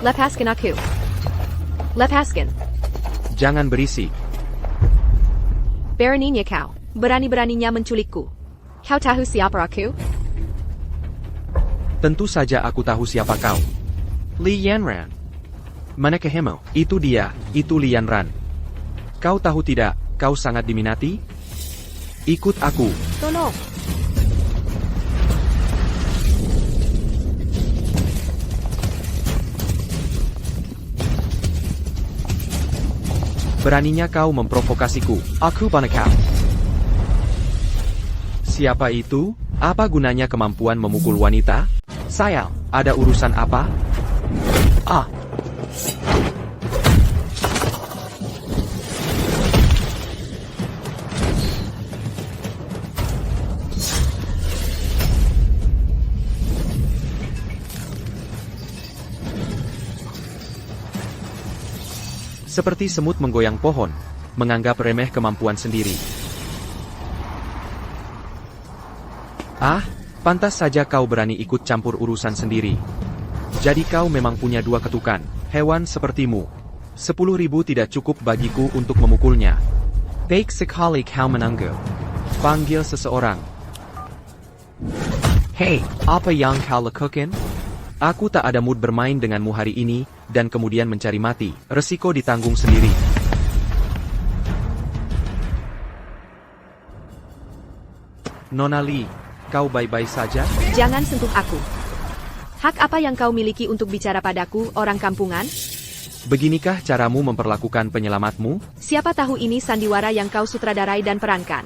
Lepaskan aku. Lepaskan. Jangan berisik. Beraninya kau. Berani-beraninya menculikku. Kau tahu siapa aku? Tentu saja aku tahu siapa kau. Li Yanran. Manakahmu? Itu dia, itu Li Yanran. Kau tahu tidak, kau sangat diminati? Ikut aku. Tolong. Beraninya kau memprovokasiku. Aku banakau. Siapa itu? Apa gunanya kemampuan memukul wanita? Sayang, ada urusan apa? Ah. Seperti semut menggoyang pohon, menganggap remeh kemampuan sendiri. Ah, pantas saja kau berani ikut campur urusan sendiri. Jadi kau memang punya dua ketukan, hewan sepertimu. 10.000 tidak cukup bagiku untuk memukulnya. Baik sekali kau menanggap. Panggil seseorang. Hei, apa yang kau lakukan? Aku tak ada mood bermain denganmu hari ini, dan kemudian mencari mati. Resiko ditanggung sendiri. Nona Li, kau baik-baik saja? Jangan sentuh aku. Hak apa yang kau miliki untuk bicara padaku, orang kampungan? Beginikah caramu memperlakukan penyelamatmu? Siapa tahu ini sandiwara yang kau sutradarai dan perankan.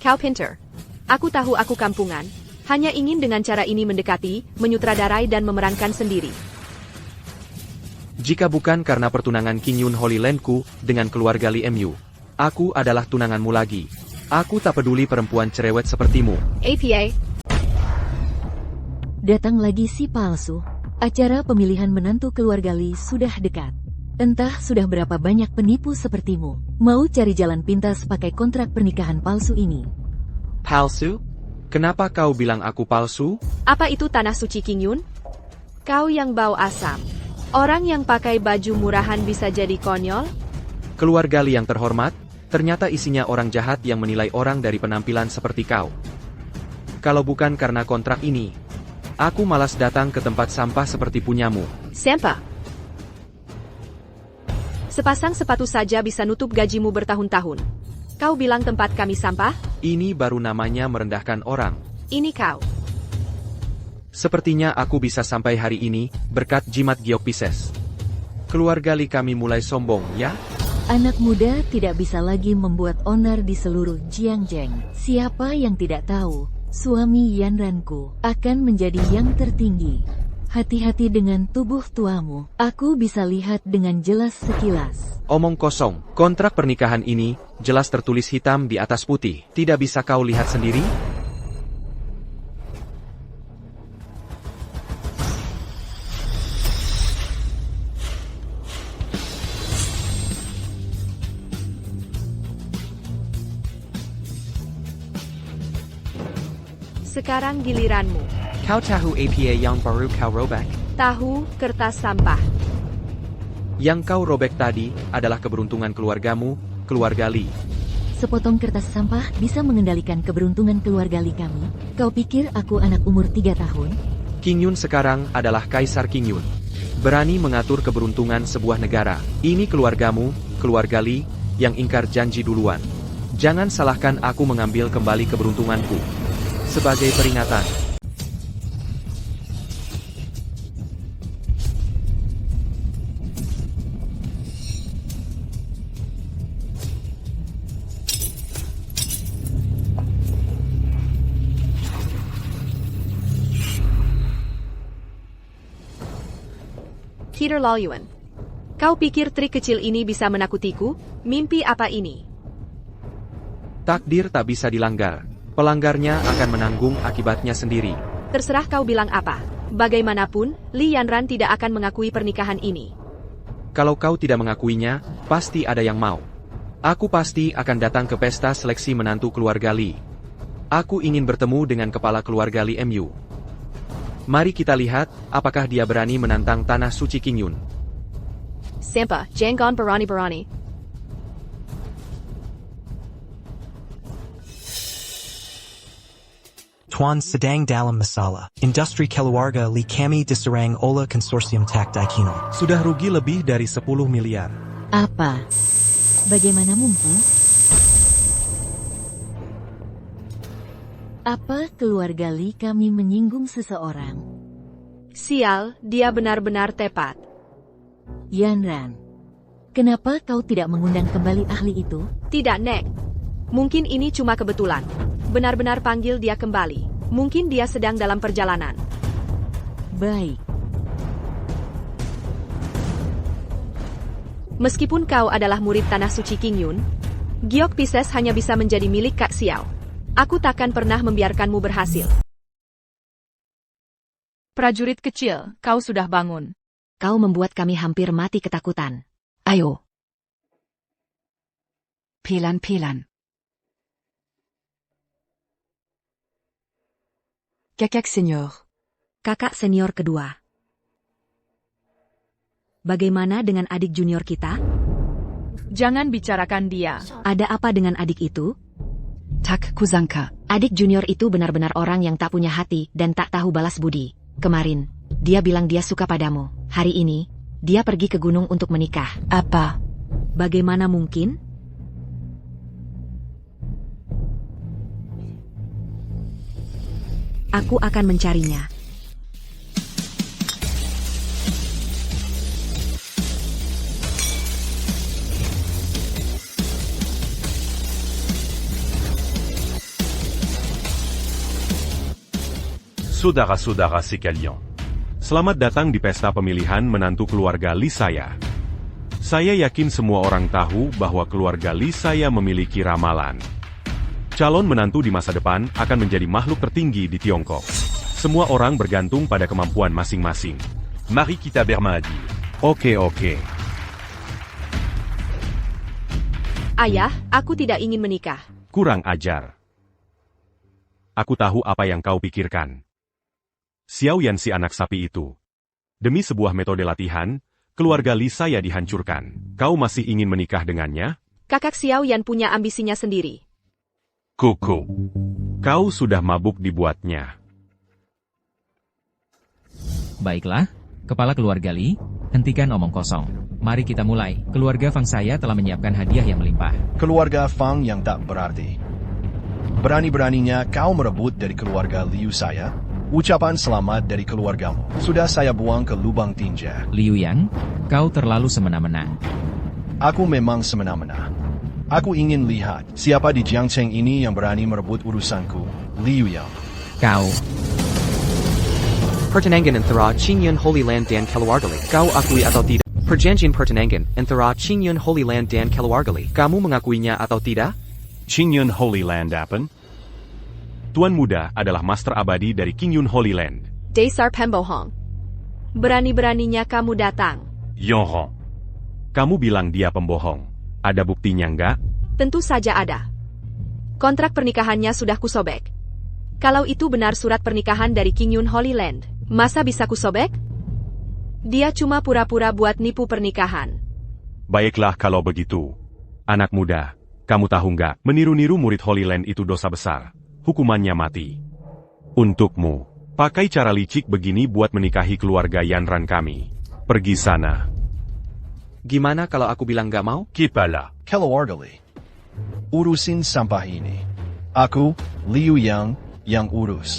Kau pinter. Aku tahu aku kampungan. Hanya ingin dengan cara ini mendekati, menyutradarai dan memerankan sendiri. Jika bukan karena pertunangan King Yun Holy Landku dengan keluarga Li Mu, aku adalah tunanganmu lagi. Aku tak peduli perempuan cerewet sepertimu. APA. Datang lagi si palsu. Acara pemilihan menantu keluarga Li sudah dekat. Entah sudah berapa banyak penipu sepertimu. Mau cari jalan pintas pakai kontrak pernikahan palsu ini. Palsu? Kenapa kau bilang aku palsu? Apa itu tanah suci King Yun? Kau yang bau asam. Orang yang pakai baju murahan bisa jadi konyol? Keluarga Li yang terhormat, ternyata isinya orang jahat yang menilai orang dari penampilan seperti kau. Kalau bukan karena kontrak ini, aku malas datang ke tempat sampah seperti punyamu. Sampah. Sepasang sepatu saja bisa nutup gajimu bertahun-tahun. Kau bilang tempat kami sampah? Ini baru namanya merendahkan orang. Ini kau. Sepertinya aku bisa sampai hari ini, berkat jimat Giok Pisces. Keluarga Li kami mulai sombong, ya? Anak muda tidak bisa lagi membuat onar di seluruh Jiangjeng. Siapa yang tidak tahu, suami Yanranku akan menjadi yang tertinggi. Hati-hati dengan tubuh tuamu, aku bisa lihat dengan jelas sekilas. Omong kosong, kontrak pernikahan ini, jelas tertulis hitam di atas putih. Tidak bisa kau lihat sendiri? Sekarang giliranmu. Kau tahu APA yang baru kau robek? Tahu, kertas sampah. Yang kau robek tadi, adalah keberuntungan keluargamu, keluarga Li. Sepotong kertas sampah bisa mengendalikan keberuntungan keluarga Li kami. Kau pikir aku anak umur 3 tahun? King Yun sekarang adalah Kaisar King Yun. Berani mengatur keberuntungan sebuah negara. Ini keluargamu, keluarga Li, yang ingkar janji duluan. Jangan salahkan aku mengambil kembali keberuntunganku. Sebagai peringatan. Peter Laoyuan. Kau pikir trik kecil ini bisa menakutiku? Mimpi apa ini? Takdir tak bisa dilanggar. Pelanggarnya akan menanggung akibatnya sendiri. Terserah kau bilang apa. Bagaimanapun, Li Yanran tidak akan mengakui pernikahan ini. Kalau kau tidak mengakuinya, pasti ada yang mau. Aku pasti akan datang ke pesta seleksi menantu keluarga Li. Aku ingin bertemu dengan kepala keluarga Li Mu. Mari kita lihat, apakah dia berani menantang tanah suci King Yun. Sampa, Jangan berani-berani. Tuan sedang dalam masalah. Industri keluarga li kami diserang oleh konsorsium tak Daikino. Sudah rugi lebih dari 10 miliar. Apa? Bagaimana mungkin? Apa keluarga Li kami menyinggung seseorang? Sial, dia benar-benar tepat. Yanran, kenapa kau tidak mengundang kembali ahli itu? Tidak, Nek. Mungkin ini cuma kebetulan. Benar-benar panggil dia kembali. Mungkin dia sedang dalam perjalanan. Baik. Meskipun kau adalah murid Tanah Suci King Yun, Giok Pisces hanya bisa menjadi milik Kak Xiao. Aku takkan pernah membiarkanmu berhasil. Prajurit kecil, kau sudah bangun. Kau membuat kami hampir mati ketakutan. Ayo. Pelan-pelan. Kakak senior. Kakak senior kedua. Bagaimana dengan adik junior kita? Jangan bicarakan dia. Ada apa dengan adik itu? Tak kuzangka. Adik junior itu benar-benar orang yang tak punya hati dan tak tahu balas budi. Kemarin, dia bilang dia suka padamu. Hari ini, dia pergi ke gunung untuk menikah. Apa? Bagaimana mungkin? Aku akan mencarinya. Saudara-saudara sekalian, selamat datang di pesta pemilihan menantu keluarga Li saya. Saya yakin semua orang tahu bahwa keluarga Li saya memiliki ramalan. Calon menantu di masa depan akan menjadi makhluk tertinggi di Tiongkok. Semua orang bergantung pada kemampuan masing-masing. Mari kita bermadi. Oke. Ayah, aku tidak ingin menikah. Kurang ajar. Aku tahu apa yang kau pikirkan. Xiao Yan si anak sapi itu. Demi sebuah metode latihan, keluarga Li saya dihancurkan. Kau masih ingin menikah dengannya? Kakak Xiao Yan punya ambisinya sendiri. Kuku. Kau sudah mabuk dibuatnya. Baiklah, kepala keluarga Li, hentikan omong kosong. Mari kita mulai. Keluarga Fang saya telah menyiapkan hadiah yang melimpah. Keluarga Fang yang tak berarti. Berani-beraninya kau merebut dari keluarga Liu saya? Ucapan selamat dari keluargamu sudah saya buang ke lubang tinja. Liu Yang, kau terlalu semena-mena. Aku memang semena-mena. Aku ingin lihat siapa di Jiangcheng ini yang berani merebut urusanku, Liu Yang. Kau. Pertenangan antara Qingyun Holy Land dan Keluargali. Kau akui atau tidak? Perjanjian pertenangan antara Qingyun Holy Land dan Keluargali. Kamu mengakuinya atau tidak? Qingyun Holy Land apa? Tuan Muda adalah master abadi dari Qingyun Holy Land. Dasar pembohong. Berani-beraninya kamu datang. Yonghong. Kamu bilang dia pembohong. Ada buktinya enggak? Tentu saja ada. Kontrak pernikahannya sudah kusobek. Kalau itu benar surat pernikahan dari Qingyun Holy Land, masa bisa kusobek? Dia cuma pura-pura buat nipu pernikahan. Baiklah kalau begitu. Anak muda, kamu tahu enggak, meniru-niru murid Holy Land itu dosa besar. Hukumannya mati. Untukmu, pakai cara licik begini buat menikahi keluarga Yanran kami. Pergi sana. Gimana kalau aku bilang gak mau? Kipala. Keluargali. Urusin sampah ini. Aku, Liu Yang urus.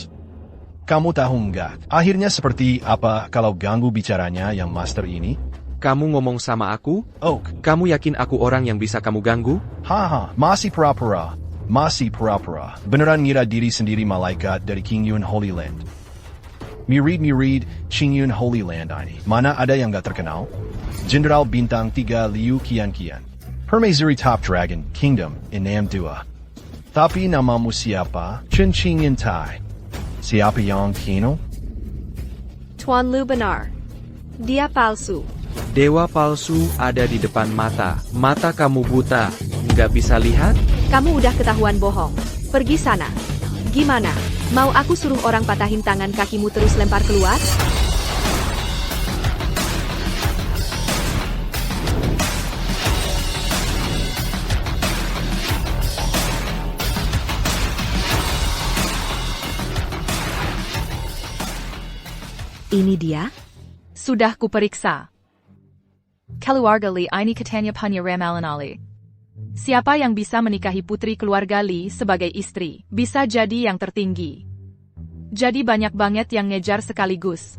Kamu tahu nggak? Akhirnya seperti apa kalau ganggu bicaranya yang master ini? Kamu ngomong sama aku? Oak. Kamu yakin aku orang yang bisa kamu ganggu? Haha, masih pura-pura. Masih pura-pura. Beneran ngira diri sendiri malaikat dari Qingyun Holy Land. Mirid Qingyun Holy Land ini. Mana ada yang gak terkenal? Jenderal Bintang 3 Liu Qianqian. Permaisuri Top Dragon Kingdom Inam 2. Tapi namamu siapa? Chen Qingyan Tai. Siapa yang kino? Tuan Lu benar. Dia palsu. Dewa palsu ada di depan mata. Mata kamu buta. Nggak bisa lihat? Kamu udah ketahuan bohong. Pergi sana. Gimana? Mau aku suruh orang patahin tangan kakimu terus lempar keluar? Ini dia? Sudah kuperiksa. Keluarga Lee ini katanya punya ramalan Ali. Siapa yang bisa menikahi putri keluarga Lee sebagai istri, bisa jadi yang tertinggi. Jadi banyak banget yang ngejar sekaligus.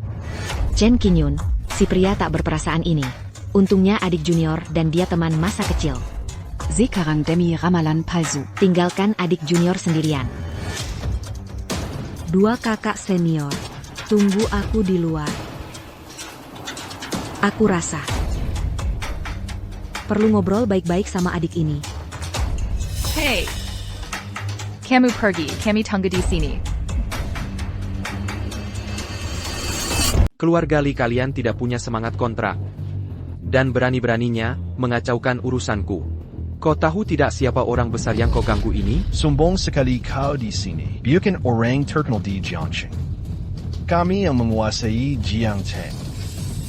Chen Qingyun, si pria tak berperasaan ini. Untungnya adik junior dan dia teman masa kecil. Sekarang demi ramalan palsu. Tinggalkan adik junior sendirian. Dua kakak senior. Tunggu aku di luar. Aku rasa perlu ngobrol baik-baik sama adik ini. Hey, kamu pergi, kami tunggu di sini. Keluarga Lee kalian tidak punya semangat kontrak. Dan berani-beraninya mengacaukan urusanku. Kau tahu tidak siapa orang besar yang kau ganggu ini? Sombong sekali kau di sini. Bukan orang terkenal di Jiangcheng. Kami yang menguasai Jiangcheng.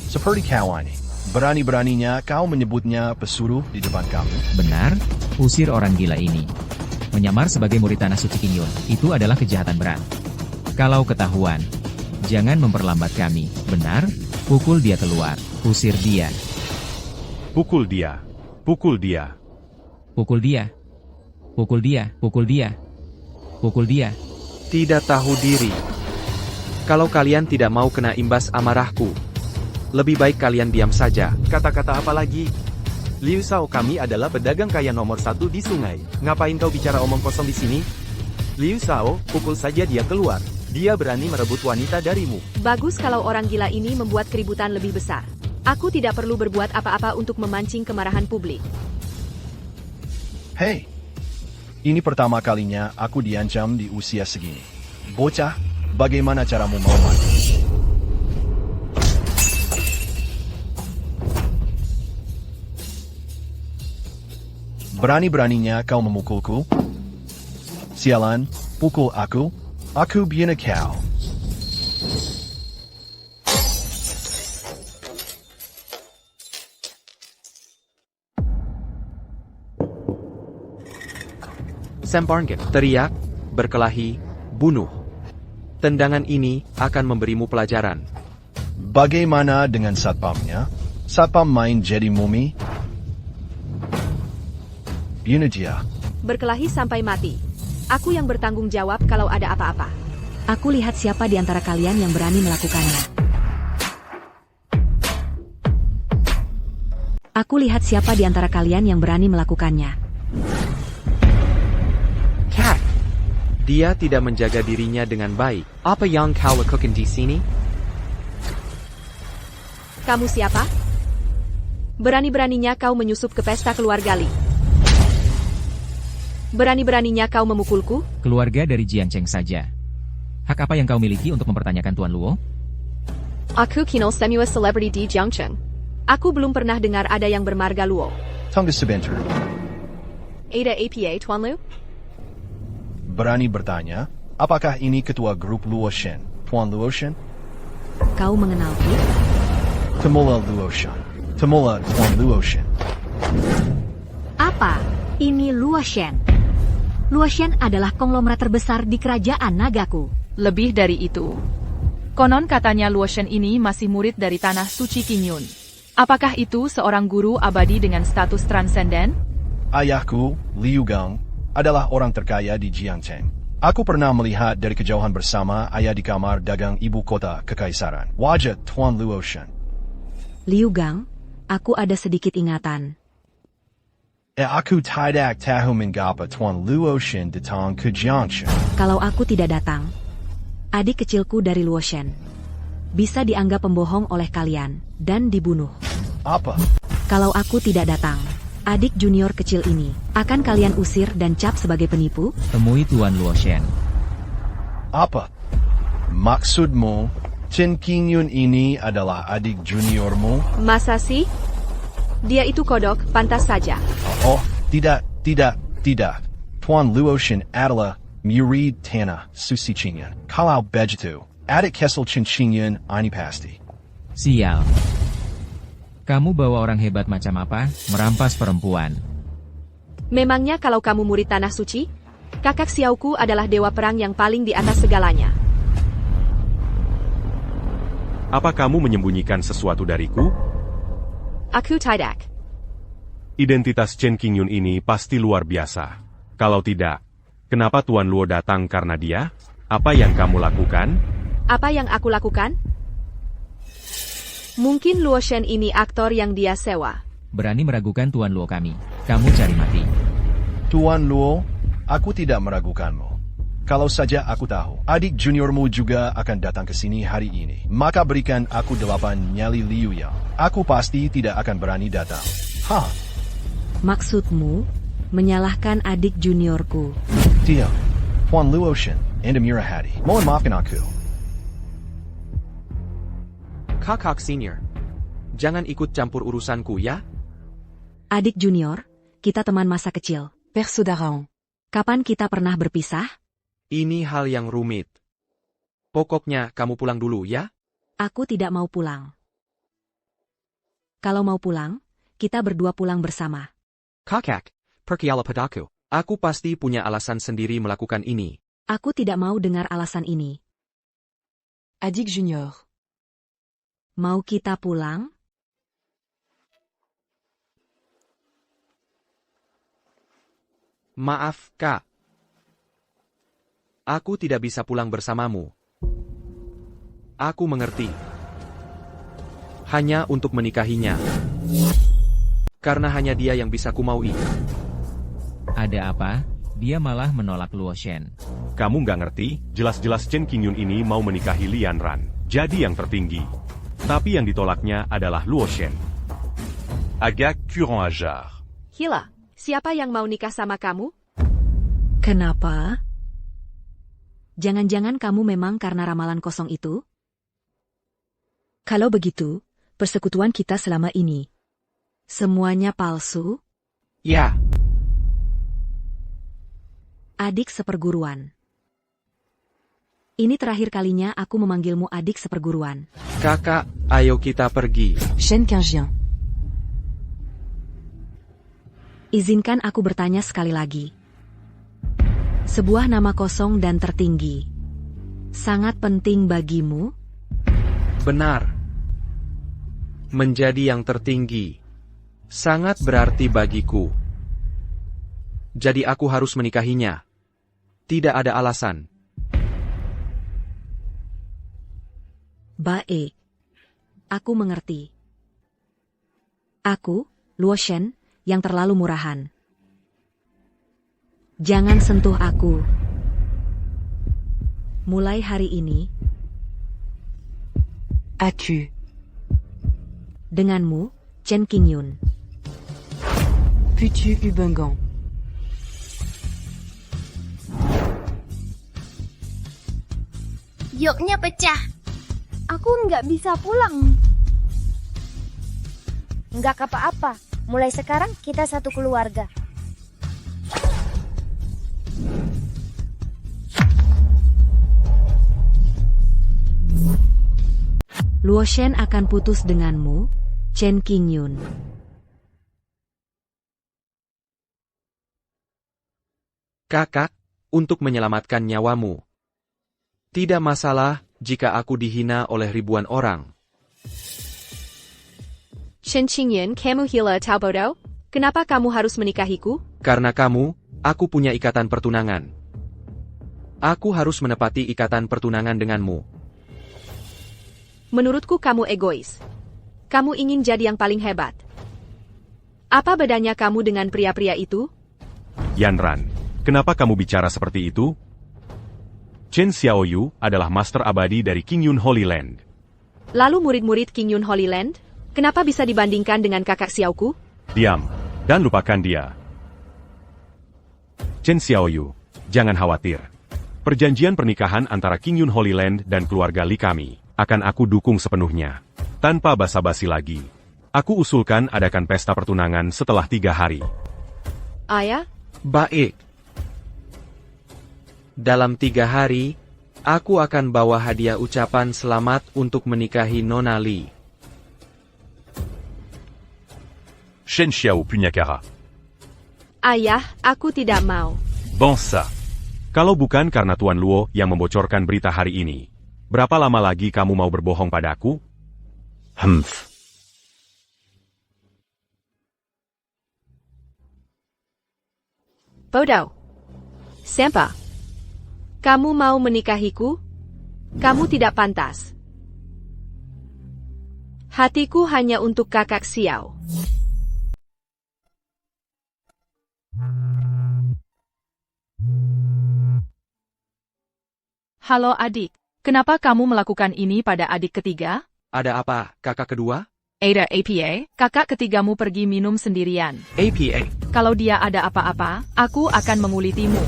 Seperti kau ini. Berani-beraninya kau menyebutnya pesuruh di depan kami. Benar, usir orang gila ini. Menyamar sebagai murid tanah suci Qingyun, itu adalah kejahatan berat. Kalau ketahuan, jangan memperlambat kami, benar? Pukul dia keluar, usir dia. Pukul dia. Pukul dia. Pukul dia. Pukul dia, pukul dia. Pukul dia. Tidak tahu diri. Kalau kalian tidak mau kena imbas amarahku, lebih baik kalian diam saja. Kata-kata apa lagi? Liu Shao, kami adalah pedagang kaya nomor 1 di sungai. Ngapain kau bicara omong kosong di sini? Liu Shao, pukul saja dia keluar. Dia berani merebut wanita darimu. Bagus kalau orang gila ini membuat keributan lebih besar. Aku tidak perlu berbuat apa-apa untuk memancing kemarahan publik. Hei, ini pertama kalinya aku diancam di usia segini. Bocah, bagaimana caramu mau mati? Berani-beraninya kau memukulku? Sialan, pukul aku. Aku bina kau. Semparngit, teriak, berkelahi, bunuh. Tendangan ini akan memberimu pelajaran. Bagaimana dengan satpamnya? Satpam main jadi mumi? Bunuh dia. Berkelahi sampai mati. Aku yang bertanggung jawab kalau ada apa-apa. Aku lihat siapa di antara kalian yang berani melakukannya. Aku lihat siapa di antara kalian yang berani melakukannya. Cat. Dia tidak menjaga dirinya dengan baik. Apa yang kau lakukan di sini? Kamu siapa? Berani-beraninya kau menyusup ke pesta keluarga Lee. Berani-beraninya kau memukulku? Keluarga dari Jiangcheng saja. Hak apa yang kau miliki untuk mempertanyakan Tuan Luo? Aku kenal semua selebriti di Jiangcheng. Aku belum pernah dengar ada yang bermarga Luo. Tunggu sebentar. Ada APA, Tuan Lu? Berani bertanya, apakah ini ketua grup Luoshen, Tuan Luoshen? Kau mengenalku? Temola Luoshen. Temola Tuan Luoshen. Apa? Ini Luoshen. Luoshen adalah konglomerat terbesar di kerajaan Nagaku. Lebih dari itu. Konon katanya Luoshen ini masih murid dari tanah suci Qingyun. Apakah itu seorang guru abadi dengan status transenden? Ayahku, Liu Gang, adalah orang terkaya di Jiangcheng. Aku pernah melihat dari kejauhan bersama ayah di kamar dagang ibu kota kekaisaran. Wajah Tuan Luoshen. Liu Gang, aku ada sedikit ingatan. Aku tidak tahu mengapa Tuan Luoshen datang ke Jiangcheng. Kalau aku tidak datang, adik kecilku dari Luoshen bisa dianggap pembohong oleh kalian dan dibunuh. Apa? Kalau aku tidak datang, adik junior kecil ini akan kalian usir dan cap sebagai penipu? Temui Tuan Luoshen. Apa? Maksudmu, Chen Qingyun ini adalah adik juniormu? Masa sih? Dia itu kodok, pantas saja. Oh, tidak. Tuan Luoshen adalah Murid Tanah Susi Chinyan. Kalau begitu, adik kesel Chinyan ini pasti. Sial. Kamu bawa orang hebat macam apa, merampas perempuan? Memangnya kalau kamu murid Tanah Suci? Kakak Xiaoku adalah dewa perang yang paling di atas segalanya. Apa kamu menyembunyikan sesuatu dariku? Aku tidak. Identitas Chen Qingyun ini pasti luar biasa. Kalau tidak, kenapa Tuan Luo datang karena dia? Apa yang kamu lakukan? Apa yang aku lakukan? Mungkin Luo Shen ini aktor yang dia sewa. Berani meragukan Tuan Luo kami. Kamu cari mati. Tuan Luo, aku tidak meragukanmu. Kalau saja aku tahu, adik juniormu juga akan datang ke sini hari ini, maka berikan aku 8 nyali Liu Yang. Aku pasti tidak akan berani datang. Hah? Maksudmu, menyalahkan adik juniorku? Diam. Tuan Luo Shen, Anda murah hati. Mohon maafkan aku. Kakak senior, jangan ikut campur urusanku ya. Adik junior, kita teman masa kecil. Persaudaraan. Kapan kita pernah berpisah? Ini hal yang rumit. Pokoknya kamu pulang dulu ya. Aku tidak mau pulang. Kalau mau pulang, kita berdua pulang bersama. Kakak, pergilah padaku. Aku pasti punya alasan sendiri melakukan ini. Aku tidak mau dengar alasan ini. Adik junior. Mau kita pulang? Maaf, Kak. Aku tidak bisa pulang bersamamu. Aku mengerti. Hanya untuk menikahinya. Karena hanya dia yang bisa kumaui. Ada apa? Dia malah menolak Luo Shen. Kamu nggak ngerti? Jelas-jelas Chen Qingyun ini mau menikahi Lian Ran. Jadi yang tertinggi. Tapi yang ditolaknya adalah Luo Shen. Agak kurang ajar. Hila, siapa yang mau nikah sama kamu? Kenapa? Jangan-jangan kamu memang karena ramalan kosong itu? Kalau begitu, persekutuan kita selama ini semuanya palsu? Ya. Adik seperguruan. Ini terakhir kalinya aku memanggilmu adik seperguruan. Kakak, ayo kita pergi. Shen Qingjian. Izinkan aku bertanya sekali lagi. Sebuah nama kosong dan tertinggi sangat penting bagimu? Benar. Menjadi yang tertinggi sangat berarti bagiku. Jadi aku harus menikahinya. Tidak ada alasan. Baik. Aku mengerti. Aku, Luo Shen, yang terlalu murahan. Jangan sentuh aku. Mulai hari ini, Aku. denganmu, Chen Qingyun. Putu Ubengang. Yuknya pecah. Aku nggak bisa pulang. Nggak apa-apa. Mulai sekarang kita satu keluarga. Luo Shen akan putus denganmu, Chen Qingyun. Kakak, untuk menyelamatkan nyawamu. Tidak masalah jika aku dihina oleh ribuan orang. Shen Qingyan, kamu hila tahu bodoh? Kenapa kamu harus menikahiku? Karena kamu, aku punya ikatan pertunangan. Aku harus menepati ikatan pertunangan denganmu. Menurutku kamu egois. Kamu ingin jadi yang paling hebat. Apa bedanya kamu dengan pria-pria itu? Yan Ran, kenapa kamu bicara seperti itu? Chen Xiaoyu adalah master abadi dari Qingyun Holy Land. Lalu murid-murid Qingyun Holy Land, kenapa bisa dibandingkan dengan kakak Xiaoku? Diam, dan lupakan dia. Chen Xiaoyu, jangan khawatir. Perjanjian pernikahan antara Qingyun Holy Land dan keluarga Li kami akan aku dukung sepenuhnya. Tanpa basa-basi lagi. Aku usulkan adakan pesta pertunangan setelah 3 hari. Ayah? Baik. Dalam 3 hari, aku akan bawa hadiah ucapan selamat untuk menikahi Nona Li. Shen Xiao Punyakara. Ayah, aku tidak mau. Bangsa. Kalau bukan karena Tuan Luo yang membocorkan berita hari ini, berapa lama lagi kamu mau berbohong padaku? Humph. Bodoh. Sempa. Kamu mau menikahiku? Kamu tidak pantas. Hatiku hanya untuk kakak Xiao. Halo adik, kenapa kamu melakukan ini pada adik ketiga? Ada apa, kakak kedua? Ada APA, kakak ketigamu pergi minum sendirian. APA. Kalau dia ada apa-apa, aku akan mengulitimu.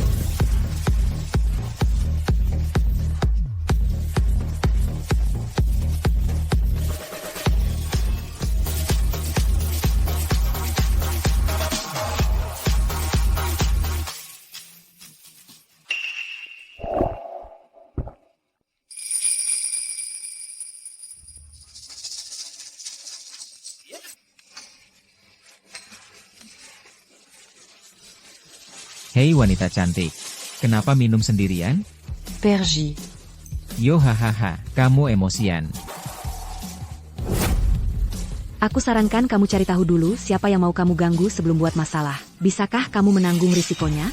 Hei wanita cantik, kenapa minum sendirian? Pergy. Yo hahaha, kamu emosian. Aku sarankan kamu cari tahu dulu siapa yang mau kamu ganggu sebelum buat masalah. Bisakah kamu menanggung risikonya?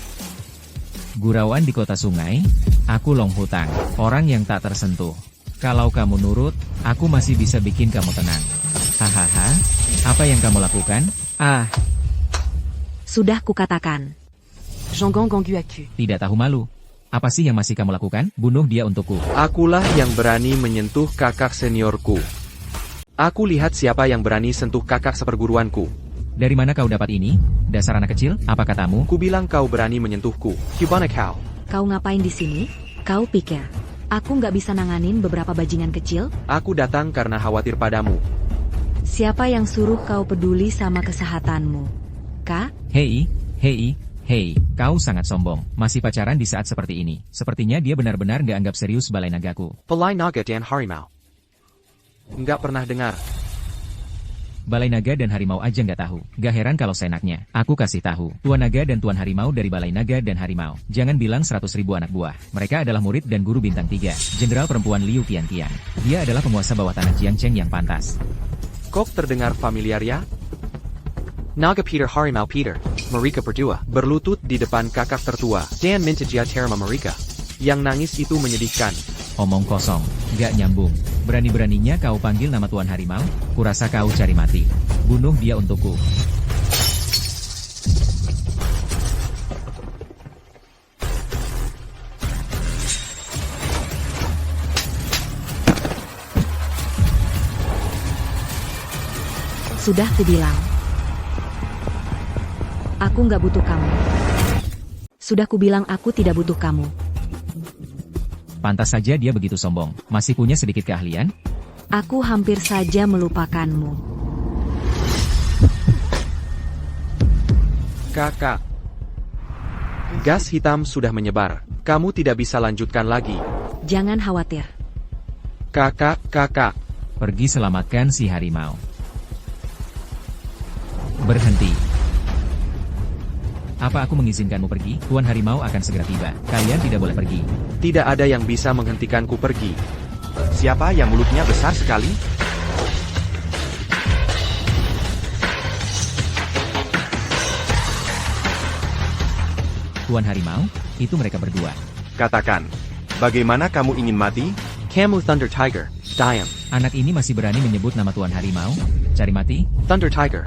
Gurauan di kota sungai, aku Long Hutang, orang yang tak tersentuh. Kalau kamu nurut, aku masih bisa bikin kamu tenang. Hahaha, apa yang kamu lakukan? Ah, Sudah kukatakan. Jean Gangu Aku. tidak tahu malu. Apa sih yang masih kamu lakukan? Bunuh dia untukku. Akulah yang berani menyentuh kakak seniorku. Aku lihat siapa yang berani sentuh kakak seperguruanku. Dari mana kau dapat ini? Dasar anak kecil, apa katamu? Ku bilang kau berani menyentuhku. Gimana kau? Kau ngapain di sini? Kau pikir aku nggak bisa nanganin beberapa bajingan kecil? Aku datang karena khawatir padamu. Siapa yang suruh kau peduli sama kesehatanmu? Kak? Hei, kau sangat sombong. Masih pacaran di saat seperti ini. Sepertinya dia benar-benar gak anggap serius balai nagaku. Balai naga dan harimau. Nggak pernah dengar. Balai naga dan harimau aja nggak tahu. Gak heran kalau seenaknya. Aku kasih tahu. Tuan naga dan tuan harimau dari balai naga dan harimau. Jangan bilang 100.000 anak buah. Mereka adalah murid dan guru bintang 3. Jenderal perempuan Liu Qianqian. Dia adalah penguasa bawah tanah Jiangcheng yang pantas. Kok terdengar familiar ya? Naga Peter Harimau Peter, mereka berdua, berlutut di depan kakak tertua, dan minta terma mereka. Yang nangis itu menyedihkan. Omong kosong, gak nyambung. Berani-beraninya kau panggil nama tuan harimau? Kurasa kau cari mati. Bunuh dia untukku. Sudah kubilang. Aku nggak butuh kamu. Sudah kubilang aku tidak butuh kamu. Pantas saja dia begitu sombong. Masih punya sedikit keahlian? Aku hampir saja melupakanmu. Kakak. Gas hitam sudah menyebar. Kamu tidak bisa lanjutkan lagi. Jangan khawatir. Kakak. Pergi selamatkan si harimau. Berhenti. Apa aku mengizinkanmu pergi? Tuan harimau akan segera tiba. Kalian tidak boleh pergi. Tidak ada yang bisa menghentikanku pergi. Siapa yang mulutnya besar sekali? Tuan harimau, itu mereka berdua. Katakan, bagaimana kamu ingin mati? Kamu Thunder Tiger, diam. Anak ini masih berani menyebut nama Tuan harimau? Cari mati? Thunder Tiger.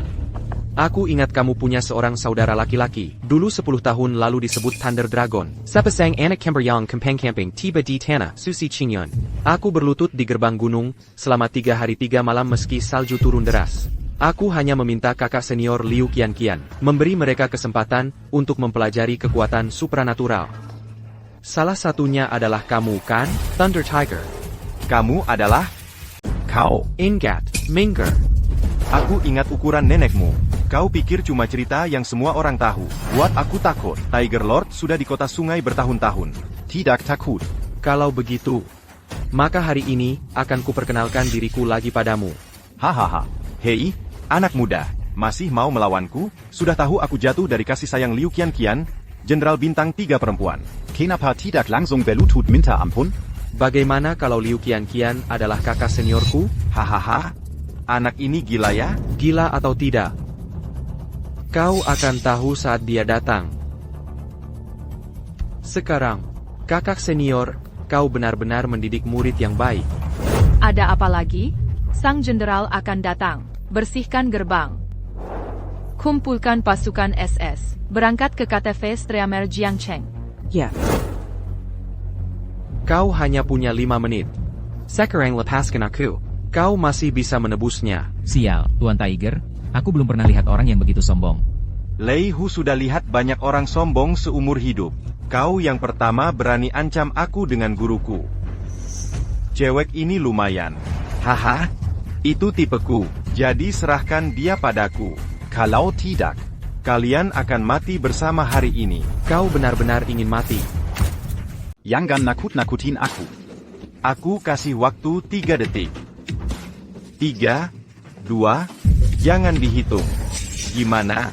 Aku ingat kamu punya seorang saudara laki-laki. Dulu 10 tahun lalu disebut Thunder Dragon. Sepasang anak kemberyang kempeng camping tiba di tanah suci Qingyun. Aku berlutut di gerbang gunung selama 3 hari 3 malam meski salju turun deras. Aku hanya meminta kakak senior Liu Qianqian memberi mereka kesempatan untuk mempelajari kekuatan supranatural. Salah satunya adalah kamu kan, Thunder Tiger? Kamu adalah... Kau. Ingat, Minger. Aku ingat ukuran nenekmu. Kau pikir cuma cerita yang semua orang tahu. Buat aku takut. Tiger Lord sudah di kota sungai bertahun-tahun. tidak takut. Kalau begitu, maka hari ini akan kuperkenalkan diriku lagi padamu. Hahaha. Hei, anak muda, masih mau melawanku? Sudah tahu aku jatuh dari kasih sayang Liu Qianqian, Jenderal Bintang 3 perempuan. Kenapa tidak langsung berlutut minta ampun? Bagaimana kalau Liu Qianqian adalah kakak seniorku? Hahaha. Anak ini gila ya? Gila atau tidak? Kau akan tahu saat dia datang. Sekarang, kakak senior, kau benar-benar mendidik murid yang baik. Ada apa lagi? Sang jenderal akan datang. Bersihkan gerbang. Kumpulkan pasukan SS. Berangkat ke KTV Streamer Jiangcheng. Ya. Kau hanya punya 5 menit. Sekarang lepaskan aku. Kau masih bisa menebusnya. Sial, Tuan Tiger, aku belum pernah lihat orang yang begitu sombong. Lei Hu sudah lihat banyak orang sombong seumur hidup. Kau yang pertama berani ancam aku dengan guruku. Cewek ini lumayan. Haha, itu tipeku. Jadi serahkan dia padaku. Kalau tidak, kalian akan mati bersama hari ini. Kau benar-benar ingin mati. Jangan nakut-nakutin aku. Aku kasih waktu 3 detik. 3, 2, jangan dihitung. Gimana?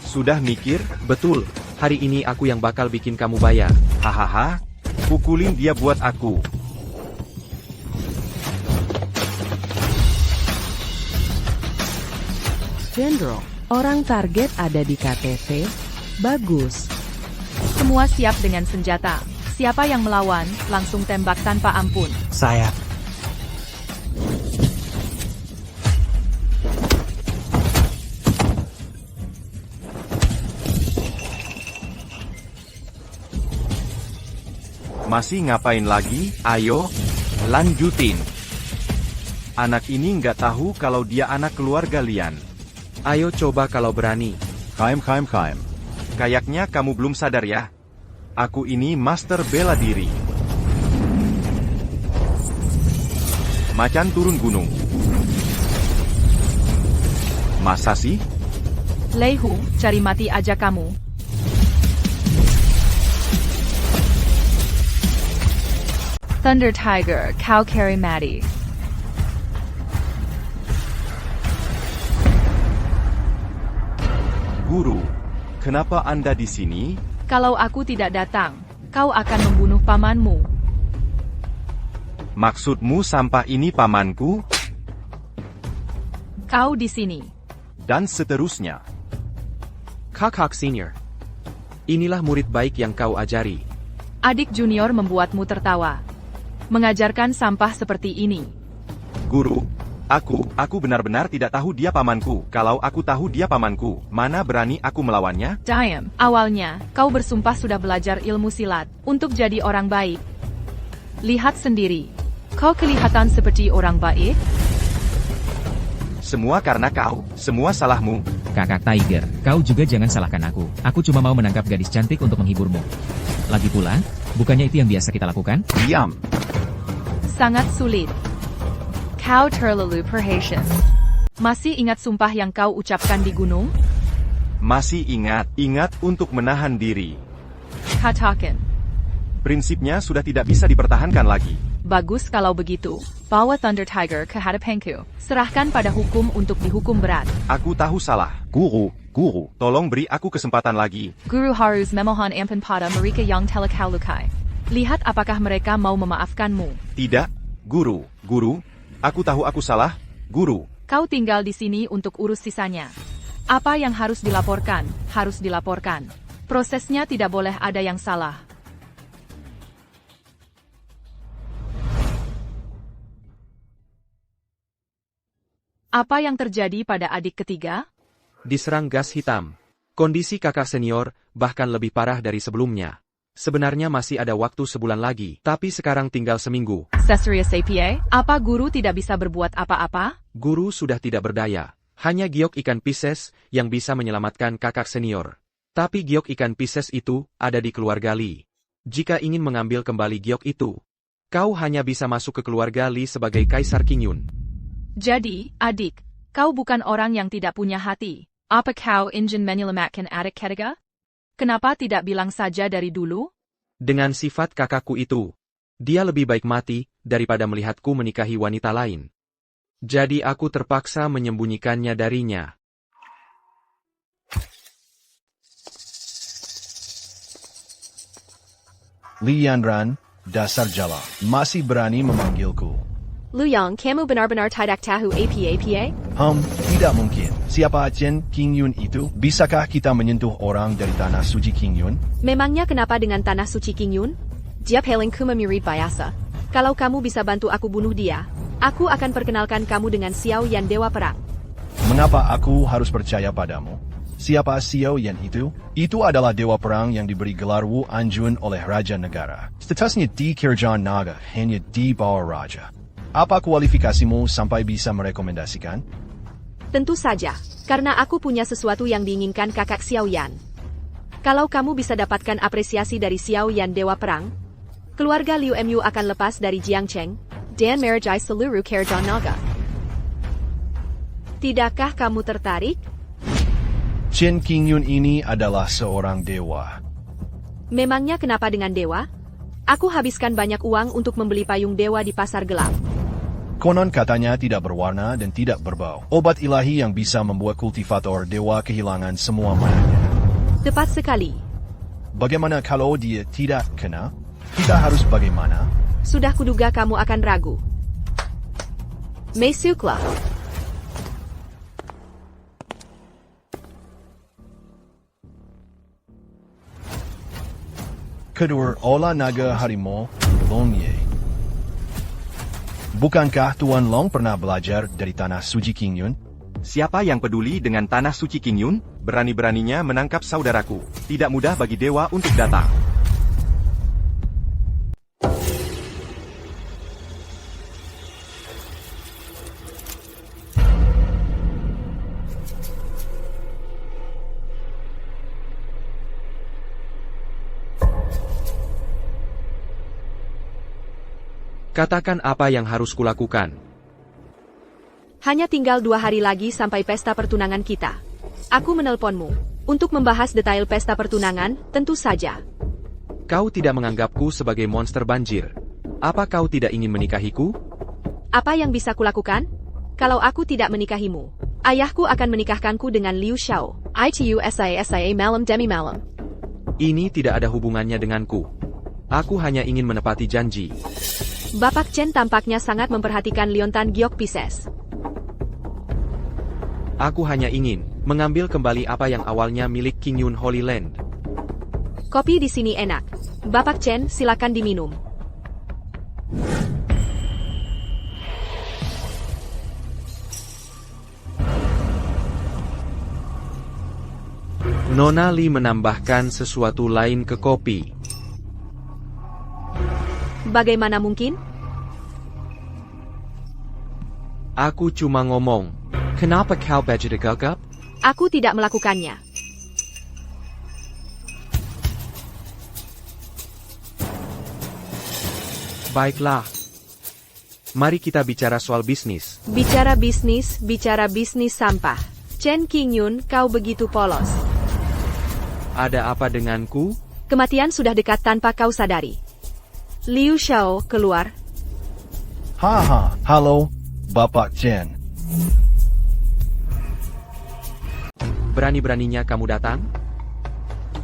Sudah mikir? Betul, hari ini aku yang bakal bikin kamu bayar. Hahaha, pukulin dia buat aku. General, orang target ada di KTV. Bagus. Semua siap dengan senjata. Siapa yang melawan, langsung tembak tanpa ampun. Saya. Masih ngapain lagi? Ayo, lanjutin. Anak ini nggak tahu kalau dia anak keluarga Lian. Ayo coba kalau berani. Kaim. Kayaknya kamu belum sadar ya. Aku ini master bela diri. Macan turun gunung. Masa sih? Lei Hu, cari mati aja kamu. Thunder Tiger, kau carry Maddie. Guru, kenapa Anda di sini? Kalau aku tidak datang, kau akan membunuh pamanmu. Maksudmu sampah ini pamanku? Kau di sini. Dan seterusnya. Kakak senior. Inilah murid baik yang kau ajari. Adik junior membuatmu tertawa. Mengajarkan sampah seperti ini. Guru, aku benar-benar tidak tahu dia pamanku. Kalau aku tahu dia pamanku, mana berani aku melawannya? Diam. Awalnya, kau bersumpah sudah belajar ilmu silat, untuk jadi orang baik. Lihat sendiri. Kau kelihatan seperti orang baik? Semua karena kau, semua salahmu. Kakak Tiger, kau juga jangan salahkan aku. Aku cuma mau menangkap gadis cantik untuk menghiburmu. Lagi pula, bukannya itu yang biasa kita lakukan? Diam. Sangat sulit. Kau terlalu perhatian. Masih ingat sumpah yang kau ucapkan di gunung? Masih ingat untuk menahan diri. Katakan. Prinsipnya sudah tidak bisa dipertahankan lagi. Bagus kalau begitu. Bawa Thunder Tiger ke hadapanku. Serahkan pada hukum untuk dihukum berat. Aku tahu salah. Guru. Tolong beri aku kesempatan lagi. Guru harus memohon ampun pada mereka yang telah kau lukai. Lihat apakah mereka mau memaafkanmu. Tidak, Guru. Aku tahu aku salah, Guru. Kau tinggal di sini untuk urus sisanya. Apa yang harus dilaporkan, harus dilaporkan. Prosesnya tidak boleh ada yang salah. Apa yang terjadi pada adik ketiga? Diserang gas hitam. Kondisi kakak senior bahkan lebih parah dari sebelumnya. Sebenarnya masih ada waktu sebulan lagi, tapi sekarang tinggal seminggu. Serious APA, apa guru tidak bisa berbuat apa-apa? Guru sudah tidak berdaya. Hanya giok ikan Pisces yang bisa menyelamatkan kakak senior. Tapi giok ikan Pisces itu ada di keluarga Li. Jika ingin mengambil kembali giok itu, kau hanya bisa masuk ke keluarga Li sebagai Kaisar Qingyun. Jadi, adik, kau bukan orang yang tidak punya hati. Apa kau ingin menyelamatkan adik ketiga? Kenapa tidak bilang saja dari dulu? Dengan sifat kakakku itu, dia lebih baik mati daripada melihatku menikahi wanita lain. Jadi aku terpaksa menyembunyikannya darinya. Li Yanran, dasar jala, masih berani memanggilku. Luyang, kamu benar-benar tidak tahu apa-apa? Tidak mungkin. Siapa Chen Qingyun itu? Bisakah kita menyentuh orang dari tanah suci Qingyun? Memangnya kenapa dengan tanah suci Qingyun? Dia palingku memurid biasa. Kalau kamu bisa bantu aku bunuh dia, aku akan perkenalkan kamu dengan Xiao Yan Dewa Perang. Mengapa aku harus percaya padamu? Siapa Xiao Yan itu? Itu adalah dewa perang yang diberi gelar Wu Anjun oleh Raja Negara. Statusnya di Kerajaan Naga, hanya di bawah Raja. Apa kualifikasimu sampai bisa merekomendasikan? Tentu saja, karena aku punya sesuatu yang diinginkan kakak Xiao Yan. Kalau kamu bisa dapatkan apresiasi dari Xiao Yan Dewa Perang, keluarga Liu Mu akan lepas dari Jiangcheng dan merajai seluruh Kerajaan Naga. Tidakkah kamu tertarik? Chen Qingyun ini adalah seorang dewa. Memangnya kenapa dengan dewa? Aku habiskan banyak uang untuk membeli payung dewa di pasar gelap. Konon katanya tidak berwarna dan tidak berbau. Obat ilahi yang bisa membuat kultivator dewa kehilangan semua mananya. Tepat sekali. Bagaimana kalau dia tidak kena? Kita harus bagaimana? Sudah kuduga kamu akan ragu. Masuklah. Kedua olah naga harimau, Long Ye. Bukankah Tuan Long pernah belajar dari tanah suci Qingyun? Siapa yang peduli dengan tanah suci Qingyun? Berani-beraninya menangkap saudaraku. Tidak mudah bagi dewa untuk datang. Katakan apa yang harus kulakukan. Hanya tinggal 2 hari lagi sampai pesta pertunangan kita. Aku menelponmu. Untuk membahas detail pesta pertunangan, tentu saja. Kau tidak menganggapku sebagai monster banjir. Apa kau tidak ingin menikahiku? Apa yang bisa kulakukan? Kalau aku tidak menikahimu, ayahku akan menikahkanku dengan Liu Xiao. Itu SIA malam demi malam. Ini tidak ada hubungannya denganku. Aku hanya ingin menepati janji. Bapak Chen tampaknya sangat memperhatikan Liontan Giok Pisces. Aku hanya ingin mengambil kembali apa yang awalnya milik Qingyun Holy Land. Kopi di sini enak. Bapak Chen, silakan diminum. Nona Li menambahkan sesuatu lain ke kopi. Bagaimana mungkin? Aku cuma ngomong. Kenapa kau begitu gagap? Aku tidak melakukannya. Baiklah. Mari kita bicara soal bisnis. Bicara bisnis sampah. Chen Qingyun, kau begitu polos. Ada apa denganku? Kematian sudah dekat tanpa kau sadari. Liu Xiao, keluar. Haha, halo, Bapak Chen. Berani-beraninya kamu datang?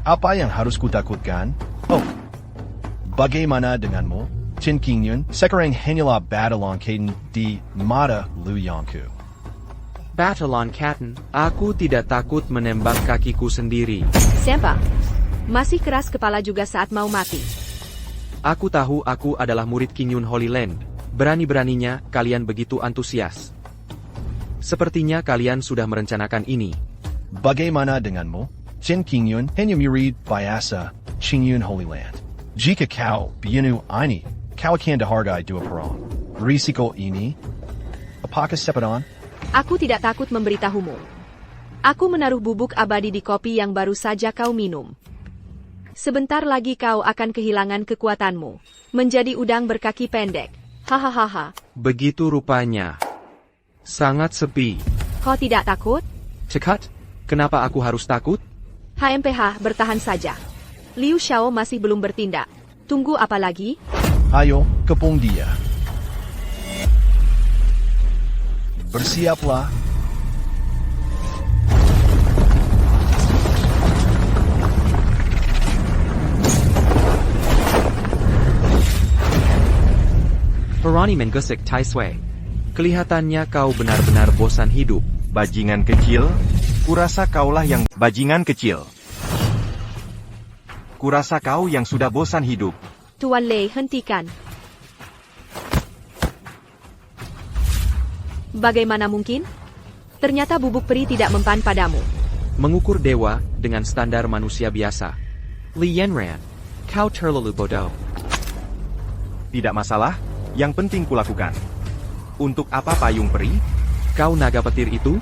Apa yang harus kutakutkan? Oh, bagaimana denganmu? Chen Qingyun, sekarang hanyalah Batalon Katen di mata Lu Yangku. Batalon Katen, aku tidak takut menembak kakiku sendiri. Sempa, masih keras kepala juga saat mau mati. Aku tahu aku adalah murid Qingyun Holy Land. Berani-beraninya kalian begitu antusias. Sepertinya kalian sudah merencanakan ini. Bagaimana denganmu? Chen Qingyun hanya murid biasa Qingyun Holy Land. Jika kau bienu ini, kau akan dihargai 2 perang. Risiko ini? Apakah sepadan? Aku tidak takut memberitahumu. Aku menaruh bubuk abadi di kopi yang baru saja kau minum. Sebentar lagi kau akan kehilangan kekuatanmu. Menjadi udang berkaki pendek. Hahaha. Begitu rupanya. Sangat sepi. Kau tidak takut? Cekat, kenapa aku harus takut? HMPH, bertahan saja. Liu Xiao masih belum bertindak. Tunggu apa lagi? Ayo, kepung dia. Bersiaplah. Perani menggusik Tai Sui. Kelihatannya kau benar-benar bosan hidup. Bajingan kecil, kurasa kaulah yang bajingan kecil. Kurasa kau yang sudah bosan hidup. Tuan Lei, hentikan. Bagaimana mungkin? Ternyata bubuk peri tidak mempan padamu. Mengukur dewa dengan standar manusia biasa. Li Yanran, kau terlalu bodoh. Tidak masalah, yang penting kulakukan. Untuk apa payung peri? Kau naga petir itu?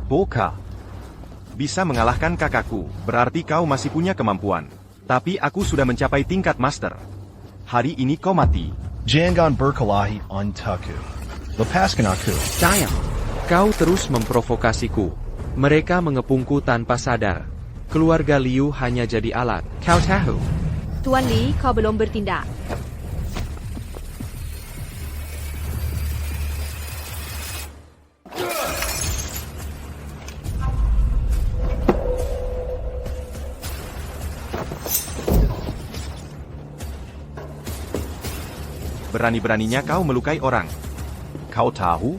Boka. Bisa mengalahkan kakakku, berarti kau masih punya kemampuan. Tapi aku sudah mencapai tingkat master. Hari ini kau mati. Jangan berkelahi untukku. Lepaskan aku. Sayang, kau terus memprovokasiku. Mereka mengepungku tanpa sadar. Keluarga Liu hanya jadi alat. Kau tahu? Tuan Li, kau belum bertindak. Berani-beraninya kau melukai orang. Kau tahu?